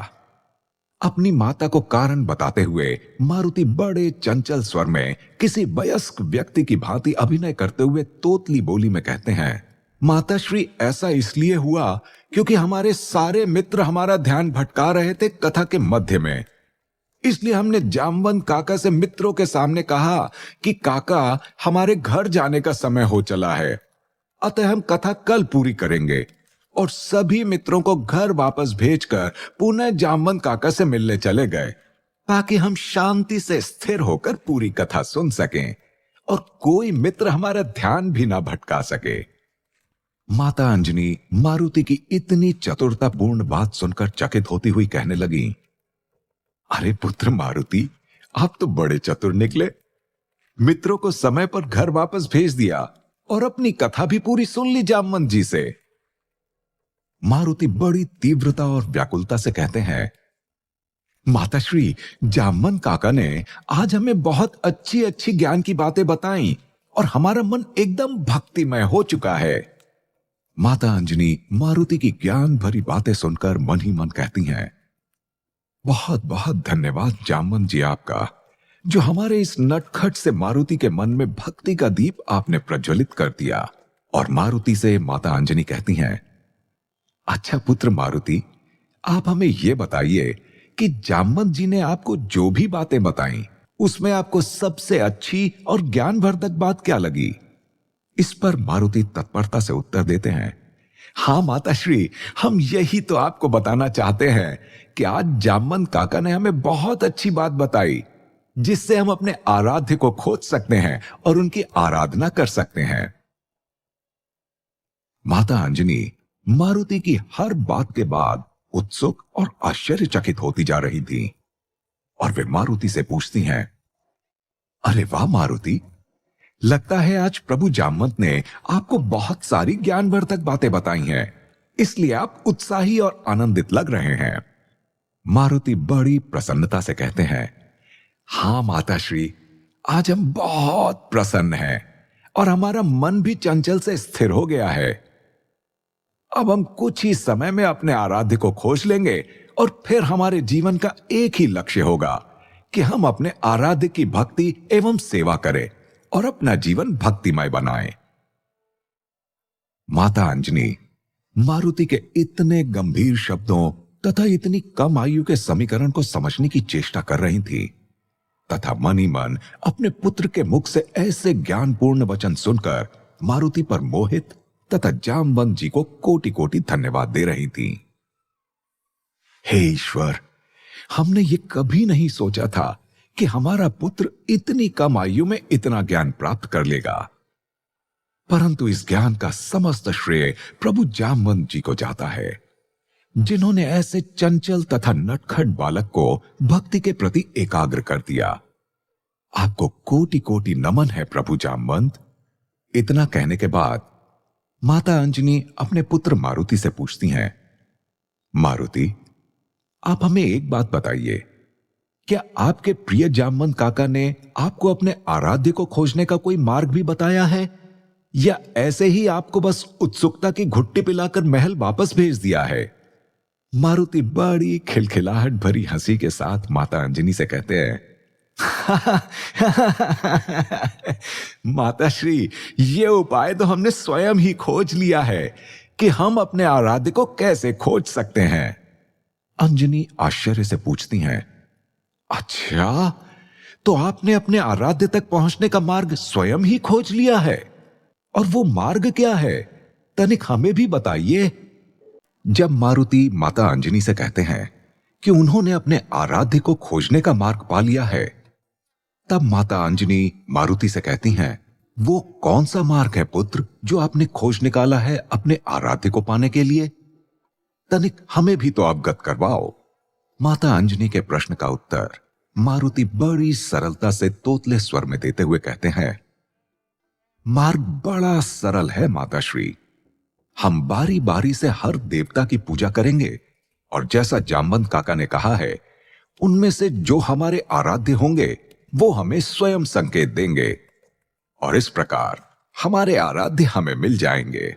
अपनी माता को कारण बताते हुए मारुति बड़े चंचल स्वर में किसी वयस्क व्यक्ति की भांति अभिनय करते हुए तोतली बोली में कहते हैं, माताश्री, ऐसा इसलिए हुआ क्योंकि हमारे सारे मित्र हमारा ध्यान भटका रहे थे कथा के मध्य में, इसलिए हमने जामवंत काका से मित्रों के सामने कहा कि काका, हमारे घर जाने का समय हो चला है, अतः हम कथा कल पूरी करेंगे। और सभी मित्रों को घर वापस भेजकर पुनः जामवंत काका से मिलने चले गए, ताकि हम शांति से स्थिर होकर पूरी कथा सुन सकें और कोई मित्र हमारा ध्यान भी ना भटका सके। माता अंजनी मारुति की इतनी चतुरतापूर्ण बात सुनकर चकित होती हुई कहने लगी, अरे पुत्र मारुति, आप तो बड़े चतुर निकले। मित्रों को समय पर घर वापस भेज दिया और अपनी कथा भी पूरी सुन ली जामवंत जी से। मारुति बड़ी तीव्रता और व्याकुलता से कहते हैं, माताश्री, जामवंत काका ने आज हमें बहुत अच्छी अच्छी ज्ञान की बातें बताई और हमारा मन एकदम भक्तिमय हो चुका है। माता अंजनी मारुति की ज्ञान भरी बातें सुनकर मन ही मन कहती हैं, बहुत बहुत धन्यवाद जामवंत जी आपका, जो हमारे इस नटखट से मारुति के मन में भक्ति का दीप आपने प्रज्वलित कर दिया। और मारुति से माता अंजनी कहती हैं, अच्छा पुत्र मारुति, आप हमें यह बताइए कि जामवंत जी ने आपको जो भी बातें बताई, उसमें आपको सबसे अच्छी और ज्ञानवर्धक बात क्या लगी? इस पर मारुति तत्परता से उत्तर देते हैं, हाँ माताश्री, हम यही तो आपको बताना चाहते हैं कि आज जामवंत काका ने हमें बहुत अच्छी बात बताई, जिससे हम अपने आराध्य को खोज सकते हैं और उनकी आराधना कर सकते हैं। माता अंजनी मारुति की हर बात के बाद उत्सुक और आश्चर्यचकित होती जा रही थी और वे मारुति से पूछती हैं, अरे वाह मारुति, लगता है आज प्रभु जामवंत ने आपको बहुत सारी ज्ञानवर्धक बातें बताई हैं, इसलिए आप उत्साही और आनंदित लग रहे हैं। मारुति बड़ी प्रसन्नता से कहते हैं, हां माताश्री, आज हम बहुत प्रसन्न हैं और हमारा मन भी चंचल से स्थिर हो गया है। अब हम कुछ ही समय में अपने आराध्य को खोज लेंगे और फिर हमारे जीवन का एक ही लक्ष्य होगा कि हम अपने आराध्य की भक्ति एवं सेवा करें और अपना जीवन भक्तिमय बनाएं। माता अंजनी मारुति के इतने गंभीर शब्दों तथा इतनी कम आयु के समीकरण को समझने की चेष्टा कर रही थी तथा मन ही मन अपने पुत्र के मुख से ऐसे ज्ञानपूर्ण वचन सुनकर मारुति पर मोहित तथा जामवंत जी को कोटि कोटि धन्यवाद दे रही थी। हे ईश्वर, हमने ये कभी नहीं सोचा था कि हमारा पुत्र इतनी कम आयु में इतना ज्ञान प्राप्त कर लेगा, परंतु इस ज्ञान का समस्त श्रेय प्रभु जामवंत जी को जाता है, जिन्होंने ऐसे चंचल तथा नटखट बालक को भक्ति के प्रति एकाग्र कर दिया। आपको कोटि कोटि नमन है प्रभु जामवंत। इतना कहने के बाद माता अंजनी अपने पुत्र मारुति से पूछती हैं, मारुति, आप हमें एक बात बताइए, क्या आपके प्रिय जामवंत काका ने आपको अपने आराध्य को खोजने का कोई मार्ग भी बताया है, या ऐसे ही आपको बस उत्सुकता की घुट्टी पिलाकर महल वापस भेज दिया है? मारुति बड़ी खिलखिलाहट भरी हंसी के साथ माता अंजनी से कहते हैं, माताश्री, ये उपाय तो हमने स्वयं ही खोज लिया है कि हम अपने आराध्य को कैसे खोज सकते हैं। अंजनी आश्चर्य से पूछती हैं, अच्छा, तो आपने अपने आराध्य तक पहुंचने का मार्ग स्वयं ही खोज लिया है? और वो मार्ग क्या है, तनिक हमें भी बताइए। जब मारुति माता अंजनी से कहते हैं कि उन्होंने अपने आराध्य को खोजने का मार्ग पा लिया है, तब माता अंजनी मारुति से कहती हैं, वो कौन सा मार्ग है पुत्र जो आपने खोज निकाला है अपने आराध्य को पाने के लिए? तनिक हमें भी तो अवगत करवाओ। माता अंजनी के प्रश्न का उत्तर मारुति बड़ी सरलता से तोतले स्वर में देते हुए कहते हैं, मार्ग बड़ा सरल है माताश्री। हम बारी बारी से हर देवता की पूजा करेंगे और जैसा जामवंत काका ने कहा है, उनमें से जो हमारे आराध्य होंगे वो हमें स्वयं संकेत देंगे और इस प्रकार हमारे आराध्य हमें मिल जाएंगे।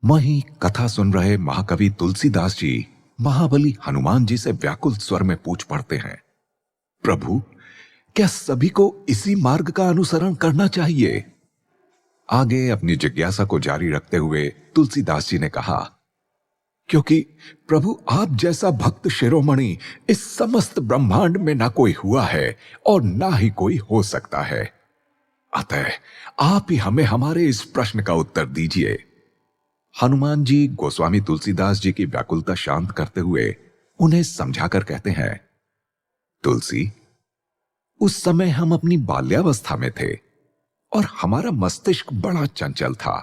वहीं कथा सुन रहे महाकवि तुलसीदास जी महाबली हनुमान जी से व्याकुल स्वर में पूछ पड़ते हैं, प्रभु, क्या सभी को इसी मार्ग का अनुसरण करना चाहिए? आगे अपनी जिज्ञासा को जारी रखते हुए तुलसीदास जी ने कहा, क्योंकि प्रभु आप जैसा भक्त शिरोमणि इस समस्त ब्रह्मांड में ना कोई हुआ है और ना ही कोई हो सकता है। अतः आप ही हमें हमारे इस प्रश्न का उत्तर दीजिए। हनुमान जी गोस्वामी तुलसीदास जी की व्याकुलता शांत करते हुए उन्हें समझाकर कहते हैं, तुलसी, उस समय हम अपनी बाल्यावस्था में थे और हमारा मस्तिष्क बड़ा चंचल था।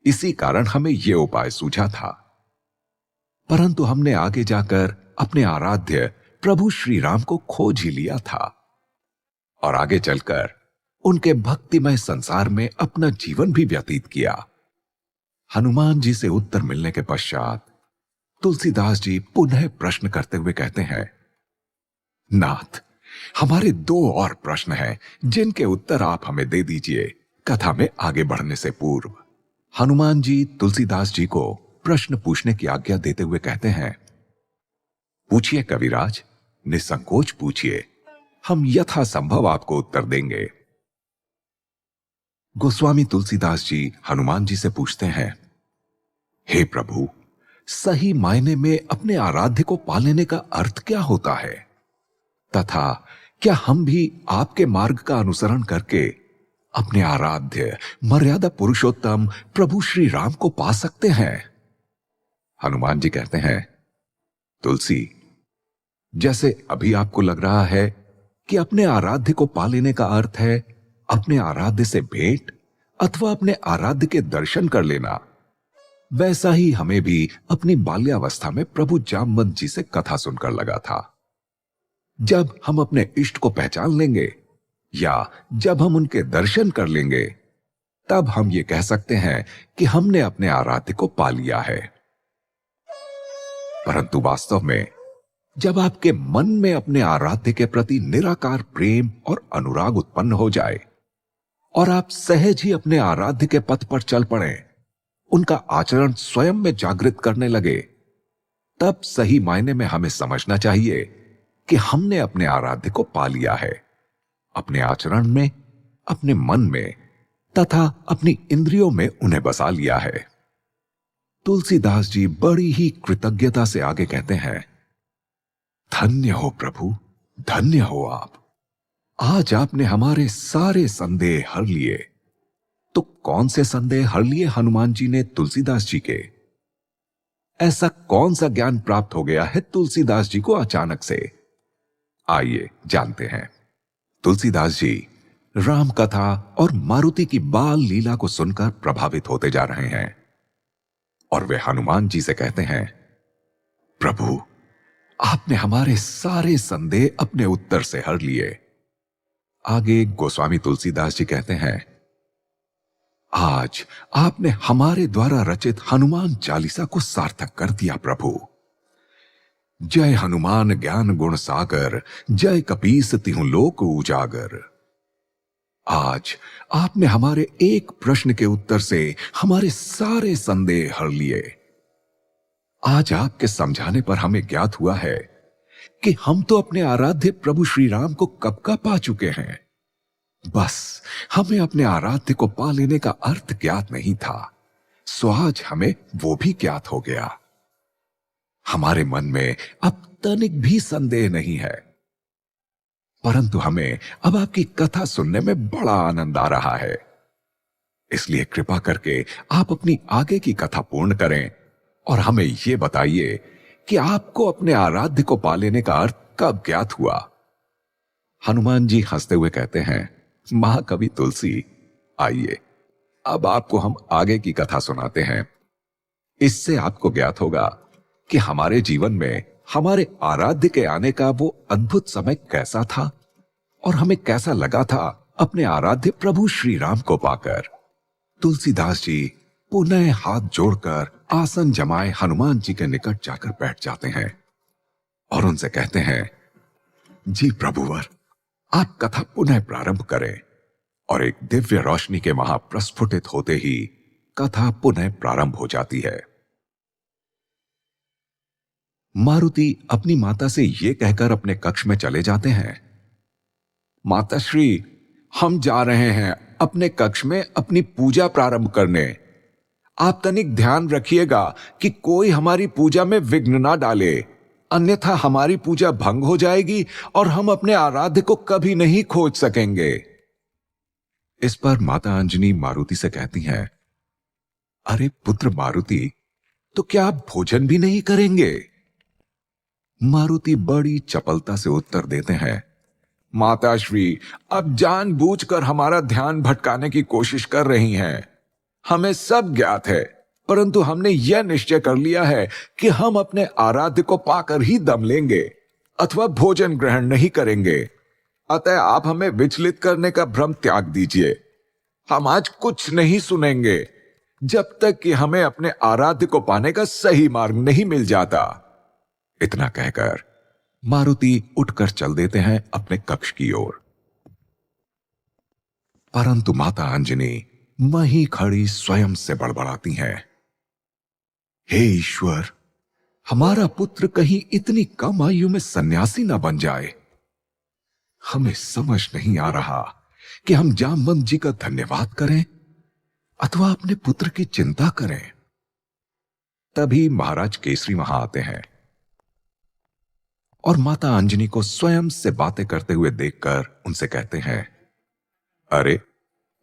इसी कारण हमें यह उपाय सूझा था। परंतु हमने आगे जाकर अपने आराध्य प्रभु श्री राम को खोज ही लिया था और आगे चलकर उनके भक्तिमय संसार में अपना जीवन भी व्यतीत किया। हनुमान जी से उत्तर मिलने के पश्चात तुलसीदास जी पुनः प्रश्न करते हुए कहते हैं, नाथ, हमारे दो और प्रश्न हैं जिनके उत्तर आप हमें दे दीजिए कथा में आगे बढ़ने से पूर्व। हनुमान जी तुलसीदास जी को प्रश्न पूछने की आज्ञा देते हुए कहते हैं, पूछिए कविराज, निसंकोच पूछिए, हम यथासंभव आपको उत्तर देंगे। गोस्वामी तुलसीदास जी हनुमान जी से पूछते हैं, हे प्रभु, सही मायने में अपने आराध्य को पा लेने का अर्थ क्या होता है, तथा क्या हम भी आपके मार्ग का अनुसरण करके अपने आराध्य मर्यादा पुरुषोत्तम प्रभु श्री राम को पा सकते हैं? हनुमान जी कहते हैं, तुलसी, जैसे अभी आपको लग रहा है कि अपने आराध्य को पा लेने का अर्थ है अपने आराध्य से भेंट अथवा अपने आराध्य के दर्शन कर लेना, वैसा ही हमें भी अपनी बाल्यावस्था में प्रभु जामवंत जी से कथा सुनकर लगा था। जब हम अपने इष्ट को पहचान लेंगे या जब हम उनके दर्शन कर लेंगे, तब हम ये कह सकते हैं कि हमने अपने आराध्य को पा लिया है। परंतु वास्तव में जब आपके मन में अपने आराध्य के प्रति निराकार प्रेम और अनुराग उत्पन्न हो जाए और आप सहज ही अपने आराध्य के पथ पर चल पड़े, उनका आचरण स्वयं में जागृत करने लगे, तब सही मायने में हमें समझना चाहिए कि हमने अपने आराध्य को पा लिया है, अपने आचरण में, अपने मन में तथा अपनी इंद्रियों में उन्हें बसा लिया है। तुलसीदास जी बड़ी ही कृतज्ञता से आगे कहते हैं, धन्य हो प्रभु, धन्य हो आप। आज आपने हमारे सारे संदेह हर लिए। तो कौन से संदेह हर लिए हनुमान जी ने तुलसीदास जी के? ऐसा कौन सा ज्ञान प्राप्त हो गया है तुलसीदास जी को अचानक से? आइए जानते हैं। तुलसीदास जी राम कथा और मारुति की बाल लीला को सुनकर प्रभावित होते जा रहे हैं और वे हनुमान जी से कहते हैं, प्रभु, आपने हमारे सारे संदेह अपने उत्तर से हर लिए। आगे गोस्वामी तुलसीदास जी कहते हैं, आज आपने हमारे द्वारा रचित हनुमान चालीसा को सार्थक कर दिया प्रभु। जय हनुमान ज्ञान गुण सागर, जय कपीस तिहुँ लोक उजागर। आज आपने हमारे एक प्रश्न के उत्तर से हमारे सारे संदेह हर लिए। आज आपके समझाने पर हमें ज्ञात हुआ है कि हम तो अपने आराध्य प्रभु श्री राम को कब का पा चुके हैं, बस हमें अपने आराध्य को पा लेने का अर्थ ज्ञात नहीं था, सो आज हमें वो भी ज्ञात हो गया। हमारे मन में अब तनिक भी संदेह नहीं है, परंतु हमें अब आपकी कथा सुनने में बड़ा आनंद आ रहा है। इसलिए कृपा करके आप अपनी आगे की कथा पूर्ण करें और हमें यह बताइए कि आपको अपने आराध्य को पा लेने का अर्थ कब ज्ञात हुआ। हनुमान जी हंसते हुए कहते हैं, महाकवि तुलसी, आइए अब आपको हम आगे की कथा सुनाते हैं। इससे आपको ज्ञात होगा कि हमारे जीवन में हमारे आराध्य के आने का वो अद्भुत समय कैसा था और हमें कैसा लगा था अपने आराध्य प्रभु श्री राम को पाकर। तुलसीदास जी पुनः हाथ जोड़कर आसन जमाए हनुमान जी के निकट जाकर बैठ जाते हैं और उनसे कहते हैं, जी प्रभुवर, आप कथा पुनः प्रारंभ करें। और एक दिव्य रोशनी के महाप्रस्फुटित होते ही कथा पुनः प्रारंभ हो जाती है। मारुति अपनी माता से यह कहकर अपने कक्ष में चले जाते हैं, माताश्री, हम जा रहे हैं अपने कक्ष में अपनी पूजा प्रारंभ करने। आप तनिक ध्यान रखिएगा कि कोई हमारी पूजा में विघ्न ना डाले, अन्यथा हमारी पूजा भंग हो जाएगी और हम अपने आराध्य को कभी नहीं खोज सकेंगे। इस पर माता अंजनी मारुति से कहती हैं, अरे पुत्र मारुति, तो क्या आप भोजन भी नहीं करेंगे? मारुति बड़ी चपलता से उत्तर देते हैं, माताश्री, अब जानबूझकर हमारा ध्यान भटकाने की कोशिश कर रही हैं। हमें सब ज्ञात है, परंतु हमने यह निश्चय कर लिया है कि हम अपने आराध्य को पाकर ही दम लेंगे अथवा भोजन ग्रहण नहीं करेंगे। अतः आप हमें विचलित करने का भ्रम त्याग दीजिए। हम आज कुछ नहीं सुनेंगे जब तक कि हमें अपने आराध्य को पाने का सही मार्ग नहीं मिल जाता। इतना कहकर मारुति उठकर चल देते हैं अपने कक्ष की ओर। परंतु माता अंजनी वहीं खड़ी स्वयं से बड़बड़ाती हैं, हे ईश्वर, हमारा पुत्र कहीं इतनी कम आयु में सन्यासी ना बन जाए। हमें समझ नहीं आ रहा कि हम जामवंत जी का धन्यवाद करें अथवा अपने पुत्र की चिंता करें। तभी महाराज केसरी वहां आते हैं और माता अंजनी को स्वयं से बातें करते हुए देखकर उनसे कहते हैं, अरे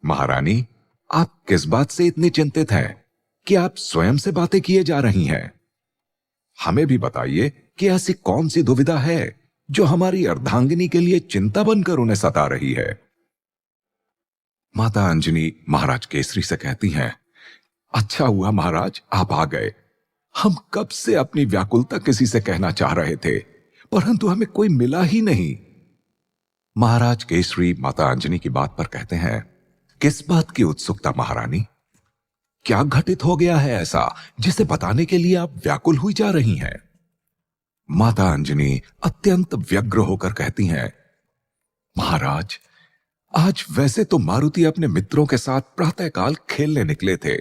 महारानी, आप किस बात से इतनी चिंतित हैं कि आप स्वयं से बातें किए जा रही हैं? हमें भी बताइए कि ऐसी कौन सी दुविधा है जो हमारी अर्धांगिनी के लिए चिंता बनकर उन्हें सता रही है। माता अंजनी महाराज केसरी से कहती हैं, अच्छा हुआ महाराज आप आ गए। हम कब से अपनी व्याकुलता किसी से कहना चाह रहे थे, परंतु हमें कोई मिला ही नहीं। महाराज केसरी माता अंजनी की बात पर कहते हैं, किस बात की उत्सुकता महारानी? क्या घटित हो गया है ऐसा जिसे बताने के लिए आप व्याकुल हुई जा रही हैं? माता अंजनी अत्यंत व्यग्र होकर कहती हैं, महाराज, आज वैसे तो मारुति अपने मित्रों के साथ प्रातःकाल खेलने निकले थे,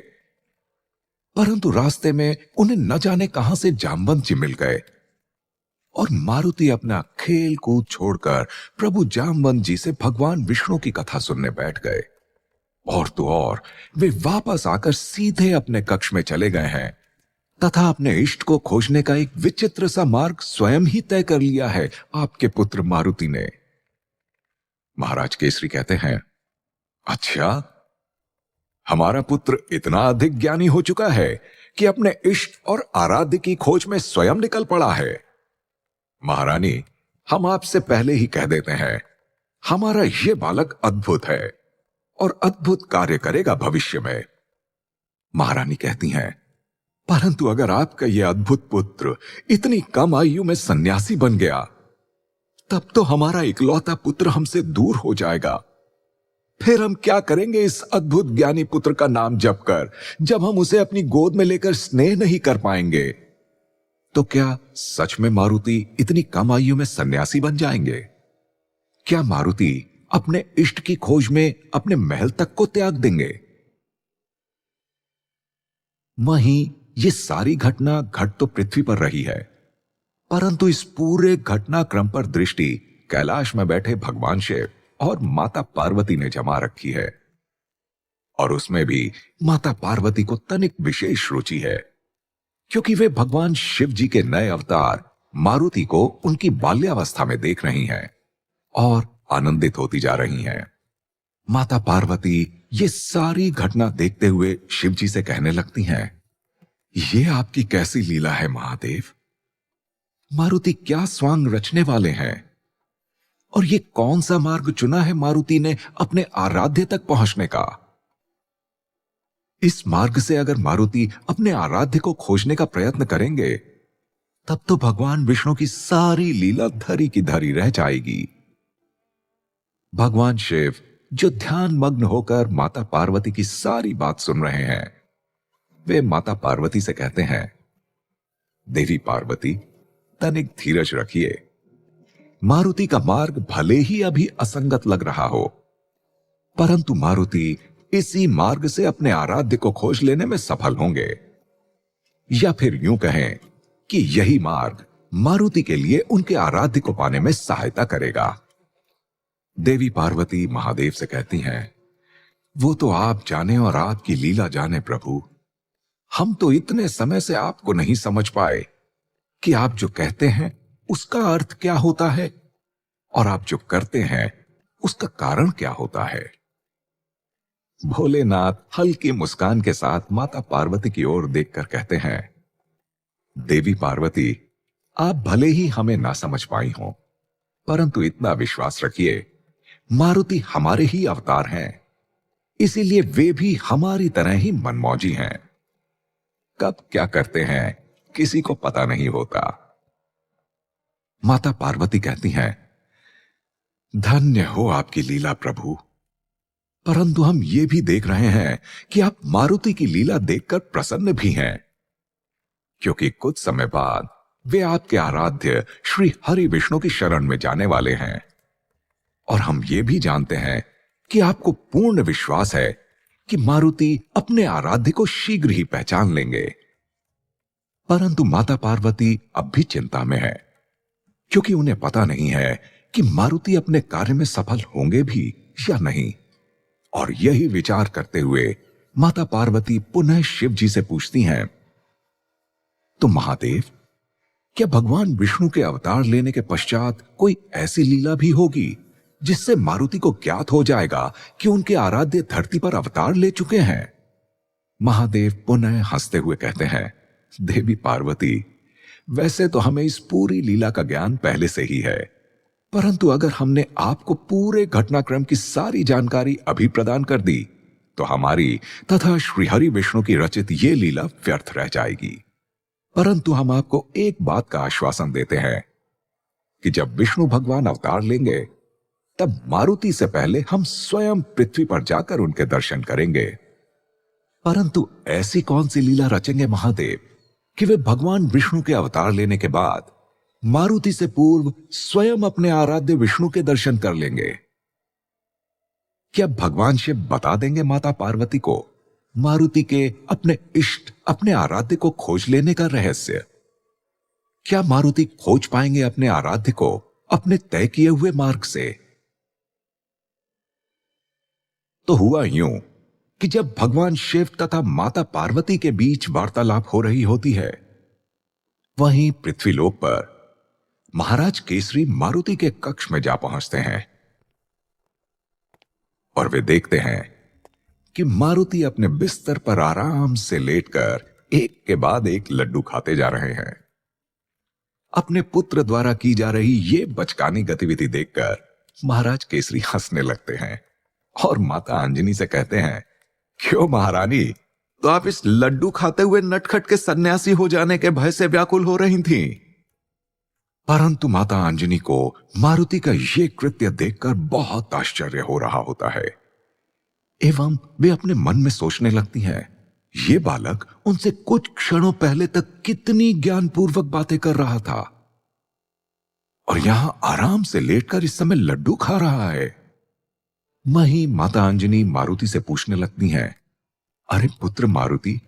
परंतु रास्ते में उन्हें न जाने कहां से जामवंत जी मिल गए और मारुति अपना खेल कूद छोड़कर प्रभु जामवंत जी से भगवान विष्णु की कथा सुनने बैठ गए। और तो और वे वापस आकर सीधे अपने कक्ष में चले गए हैं तथा अपने इष्ट को खोजने का एक विचित्र सा मार्ग स्वयं ही तय कर लिया है आपके पुत्र मारुति ने। महाराज केसरी कहते हैं, अच्छा, हमारा पुत्र इतना अधिक ज्ञानी हो चुका है कि अपने इष्ट और आराध्य की खोज में स्वयं निकल पड़ा है। महारानी, हम आपसे पहले ही कह देते हैं, हमारा यह बालक अद्भुत है और अद्भुत कार्य करेगा भविष्य में। महारानी कहती हैं, परंतु अगर आपका यह अद्भुत पुत्र इतनी कम आयु में सन्यासी बन गया, तब तो हमारा इकलौता पुत्र हमसे दूर हो जाएगा। फिर हम क्या करेंगे इस अद्भुत ज्ञानी पुत्र का नाम जप कर, जब हम उसे अपनी गोद में लेकर स्नेह नहीं कर पाएंगे? तो क्या सच में मारुति इतनी कम आयु में सन्यासी बन जाएंगे? क्या मारुति अपने इष्ट की खोज में अपने महल तक को त्याग देंगे? वहीं ये सारी घटना घट तो पृथ्वी पर रही है, परंतु इस पूरे घटनाक्रम पर दृष्टि कैलाश में बैठे भगवान शिव और माता पार्वती ने जमा रखी है। और उसमें भी माता पार्वती को तनिक विशेष रुचि है, क्योंकि वे भगवान शिव जी के नए अवतार मारुति को उनकी बाल्यावस्था में देख रही हैं और आनंदित होती जा रही हैं। माता पार्वती ये सारी घटना देखते हुए शिव जी से कहने लगती हैं, ये आपकी कैसी लीला है महादेव? मारुति क्या स्वांग रचने वाले हैं? और ये कौन सा मार्ग चुना है मारुति ने अपने आराध्य तक पहुंचने का? इस मार्ग से अगर मारुति अपने आराध्य को खोजने का प्रयत्न करेंगे, तब तो भगवान विष्णु की सारी लीला धरी की धरी रह जाएगी। भगवान शिव जो ध्यान मग्न होकर माता पार्वती की सारी बात सुन रहे हैं, वे माता पार्वती से कहते हैं, देवी पार्वती, तनिक धीरज रखिए। मारुति का मार्ग भले ही अभी असंगत लग रहा हो, परंतु मारुति इसी मार्ग से अपने आराध्य को खोज लेने में सफल होंगे। या फिर यूं कहें कि यही मार्ग मारुति के लिए उनके आराध्य को पाने में सहायता करेगा। देवी पार्वती महादेव से कहती हैं, वो तो आप जाने और आपकी लीला जाने प्रभु। हम तो इतने समय से आपको नहीं समझ पाए कि आप जो कहते हैं उसका अर्थ क्या होता है और आप जो करते हैं उसका कारण क्या होता है। भोलेनाथ हल्की मुस्कान के साथ माता पार्वती की ओर देखकर कहते हैं, देवी पार्वती, आप भले ही हमें ना समझ पाई हो, परंतु इतना विश्वास रखिए, मारुति हमारे ही अवतार हैं, इसीलिए वे भी हमारी तरह ही मनमौजी हैं। कब क्या करते हैं किसी को पता नहीं होता। माता पार्वती कहती हैं, धन्य हो आपकी लीला प्रभु, परंतु हम ये भी देख रहे हैं कि आप मारुति की लीला देखकर प्रसन्न भी हैं, क्योंकि कुछ समय बाद वे आपके आराध्य श्री हरि विष्णु की शरण में जाने वाले हैं। और हम ये भी जानते हैं कि आपको पूर्ण विश्वास है कि मारुति अपने आराध्य को शीघ्र ही पहचान लेंगे। परंतु माता पार्वती अब भी चिंता में है, क्योंकि उन्हें पता नहीं है कि मारुति अपने कार्य में सफल होंगे भी या नहीं। और यही विचार करते हुए माता पार्वती पुनः शिव जी से पूछती हैं, तो महादेव, क्या भगवान विष्णु के अवतार लेने के पश्चात कोई ऐसी लीला भी होगी जिससे मारुति को ज्ञात हो जाएगा कि उनके आराध्य धरती पर अवतार ले चुके हैं? महादेव पुनः हंसते हुए कहते हैं, देवी पार्वती, वैसे तो हमें इस पूरी लीला का ज्ञान पहले से ही है, परंतु अगर हमने आपको पूरे घटनाक्रम की सारी जानकारी अभी प्रदान कर दी तो हमारी तथा श्रीहरि विष्णु की रचित ये लीला व्यर्थ रह जाएगी। परंतु हम आपको एक बात का आश्वासन देते हैं कि जब विष्णु भगवान अवतार लेंगे तब मारुति से पहले हम स्वयं पृथ्वी पर जाकर उनके दर्शन करेंगे। परंतु ऐसी कौन सी लीला रचेंगे महादेव कि वे भगवान विष्णु के अवतार लेने के बाद मारुति से पूर्व स्वयं अपने आराध्य विष्णु के दर्शन कर लेंगे? क्या भगवान शिव बता देंगे माता पार्वती को मारुति के अपने इष्ट, अपने आराध्य को खोज लेने का रहस्य? क्या मारुति खोज पाएंगे अपने आराध्य को अपने तय किए हुए मार्ग से? तो हुआ यूं कि जब भगवान शिव तथा माता पार्वती के बीच वार्तालाप हो रही होती है, वहीं पृथ्वीलोक पर महाराज केसरी मारुति के कक्ष में जा पहुंचते हैं और वे देखते हैं कि मारुति अपने बिस्तर पर आराम से लेटकर एक के बाद एक लड्डू खाते जा रहे हैं। अपने पुत्र द्वारा की जा रही ये बचकानी गतिविधि देखकर महाराज केसरी हंसने लगते हैं और माता अंजनी से कहते हैं, क्यों महारानी, तो आप इस लड्डू खाते हुए नटखट के सन्यासी हो जाने के भय से व्याकुल हो रही थीं। परंतु माता अंजनी को मारुति का यह कृत्य देखकर बहुत आश्चर्य हो रहा होता है एवं वे अपने मन में सोचने लगती हैं, ये बालक उनसे कुछ क्षणों पहले तक कितनी ज्ञानपूर्वक बातें कर रहा था और यहां आराम से लेटकर इस समय लड्डू खा रहा है। वहीं माता अंजनी मारुति से पूछने लगती हैं, अरे पुत्र मारुति,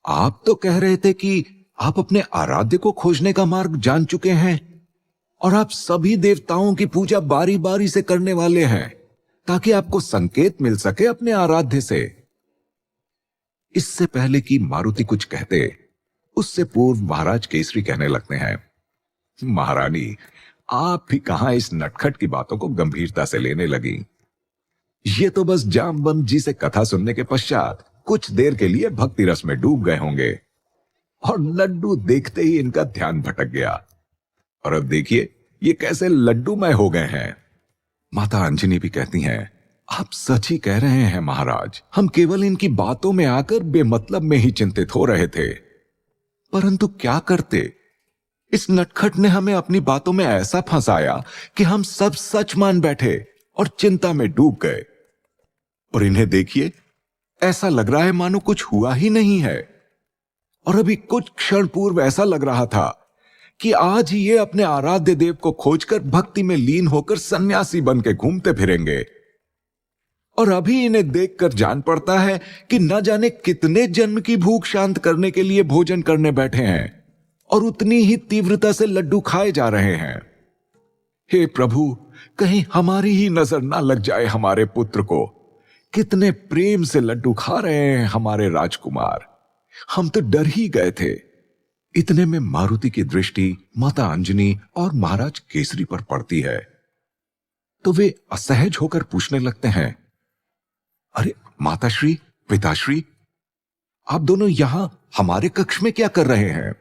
आप तो कह रहे थे कि आप अपने आराध्य को खोजने का मार्ग जान चुके हैं और आप सभी देवताओं की पूजा बारी बारी से करने वाले हैं ताकि आपको संकेत मिल सके अपने आराध्य से। इससे पहले कि मारुति कुछ कहते, उससे पूर्व महाराज केसरी कहने लगते हैं, महारानी, आप भी कहां इस नटखट की बातों को गंभीरता से लेने लगी। ये तो बस जामवंत जी से कथा सुनने के पश्चात कुछ देर के लिए भक्ति रस में डूब गए होंगे और लड्डू देखते ही इनका ध्यान भटक गया और अब देखिए ये कैसे लड्डूमय हो गए हैं। माता अंजनी भी कहती हैं, आप सच ही कह रहे हैं महाराज, हम केवल इनकी बातों में आकर बेमतलब में ही चिंतित हो रहे थे, परंतु क्या करते, इस नटखट ने हमें अपनी बातों में ऐसा फंसाया कि हम सब सच मान बैठे और चिंता में डूब गए और इन्हें देखिए ऐसा लग रहा है मानो कुछ हुआ ही नहीं है और अभी कुछ क्षण पूर्व ऐसा लग रहा था कि आज ही ये अपने आराध्य देव को खोजकर भक्ति में लीन होकर सन्यासी बन के घूमते फिरेंगे और अभी इन्हें देखकर जान पड़ता है कि न जाने कितने जन्म की भूख शांत करने के लिए भोजन करने बैठे हैं और उतनी ही तीव्रता से लड्डू खाए जा रहे हैं। हे प्रभु, कहीं हमारी ही नजर ना लग जाए हमारे पुत्र को, कितने प्रेम से लड्डू खा रहे हैं हमारे राजकुमार, हम तो डर ही गए थे। इतने में मारुति की दृष्टि माता अंजनी और महाराज केसरी पर पड़ती है, तो वे असहज होकर पूछने लगते हैं, अरे माताश्री, पिताश्री, आप दोनों यहां हमारे कक्ष में क्या कर रहे हैं?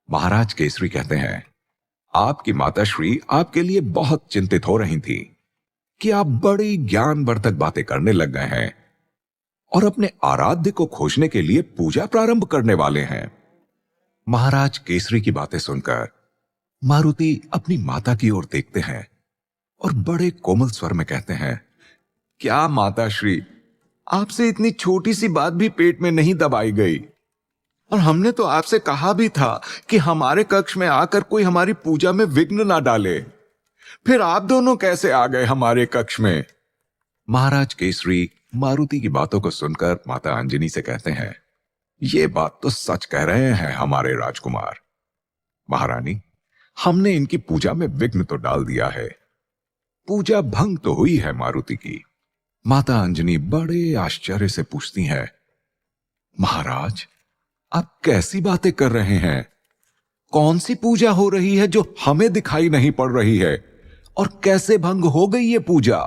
महाराज केसरी कहते हैं, आपकी माताश्री आपके लिए बहुत चिंतित हो रही थी कि आप बड़ी ज्ञानवर्धक बातें करने लग गए हैं और अपने आराध्य को खोजने के लिए पूजा प्रारंभ करने वाले हैं। महाराज केसरी की बातें सुनकर मारुति अपनी माता की ओर देखते हैं और बड़े कोमल स्वर में कहते हैं, क्या माताश्री, आपसे इतनी छोटी सी बात भी पेट में नहीं दबाई गई, और हमने तो आपसे कहा भी था कि हमारे कक्ष में आकर कोई हमारी पूजा में विघ्न ना डाले, फिर आप दोनों कैसे आ गए हमारे कक्ष में? महाराज केसरी मारुति की बातों को सुनकर माता अंजनी से कहते हैं, ये बात तो सच कह रहे हैं हमारे राजकुमार। महारानी, हमने इनकी पूजा में विघ्न तो डाल दिया है, पूजा भंग तो हुई है मारुति की। माता अंजनी बड़े आश्चर्य से पूछती हैं, महाराज, आप कैसी बातें कर रहे हैं? कौन सी पूजा हो रही है जो हमें दिखाई नहीं पड़ रही है, और कैसे भंग हो गई ये पूजा?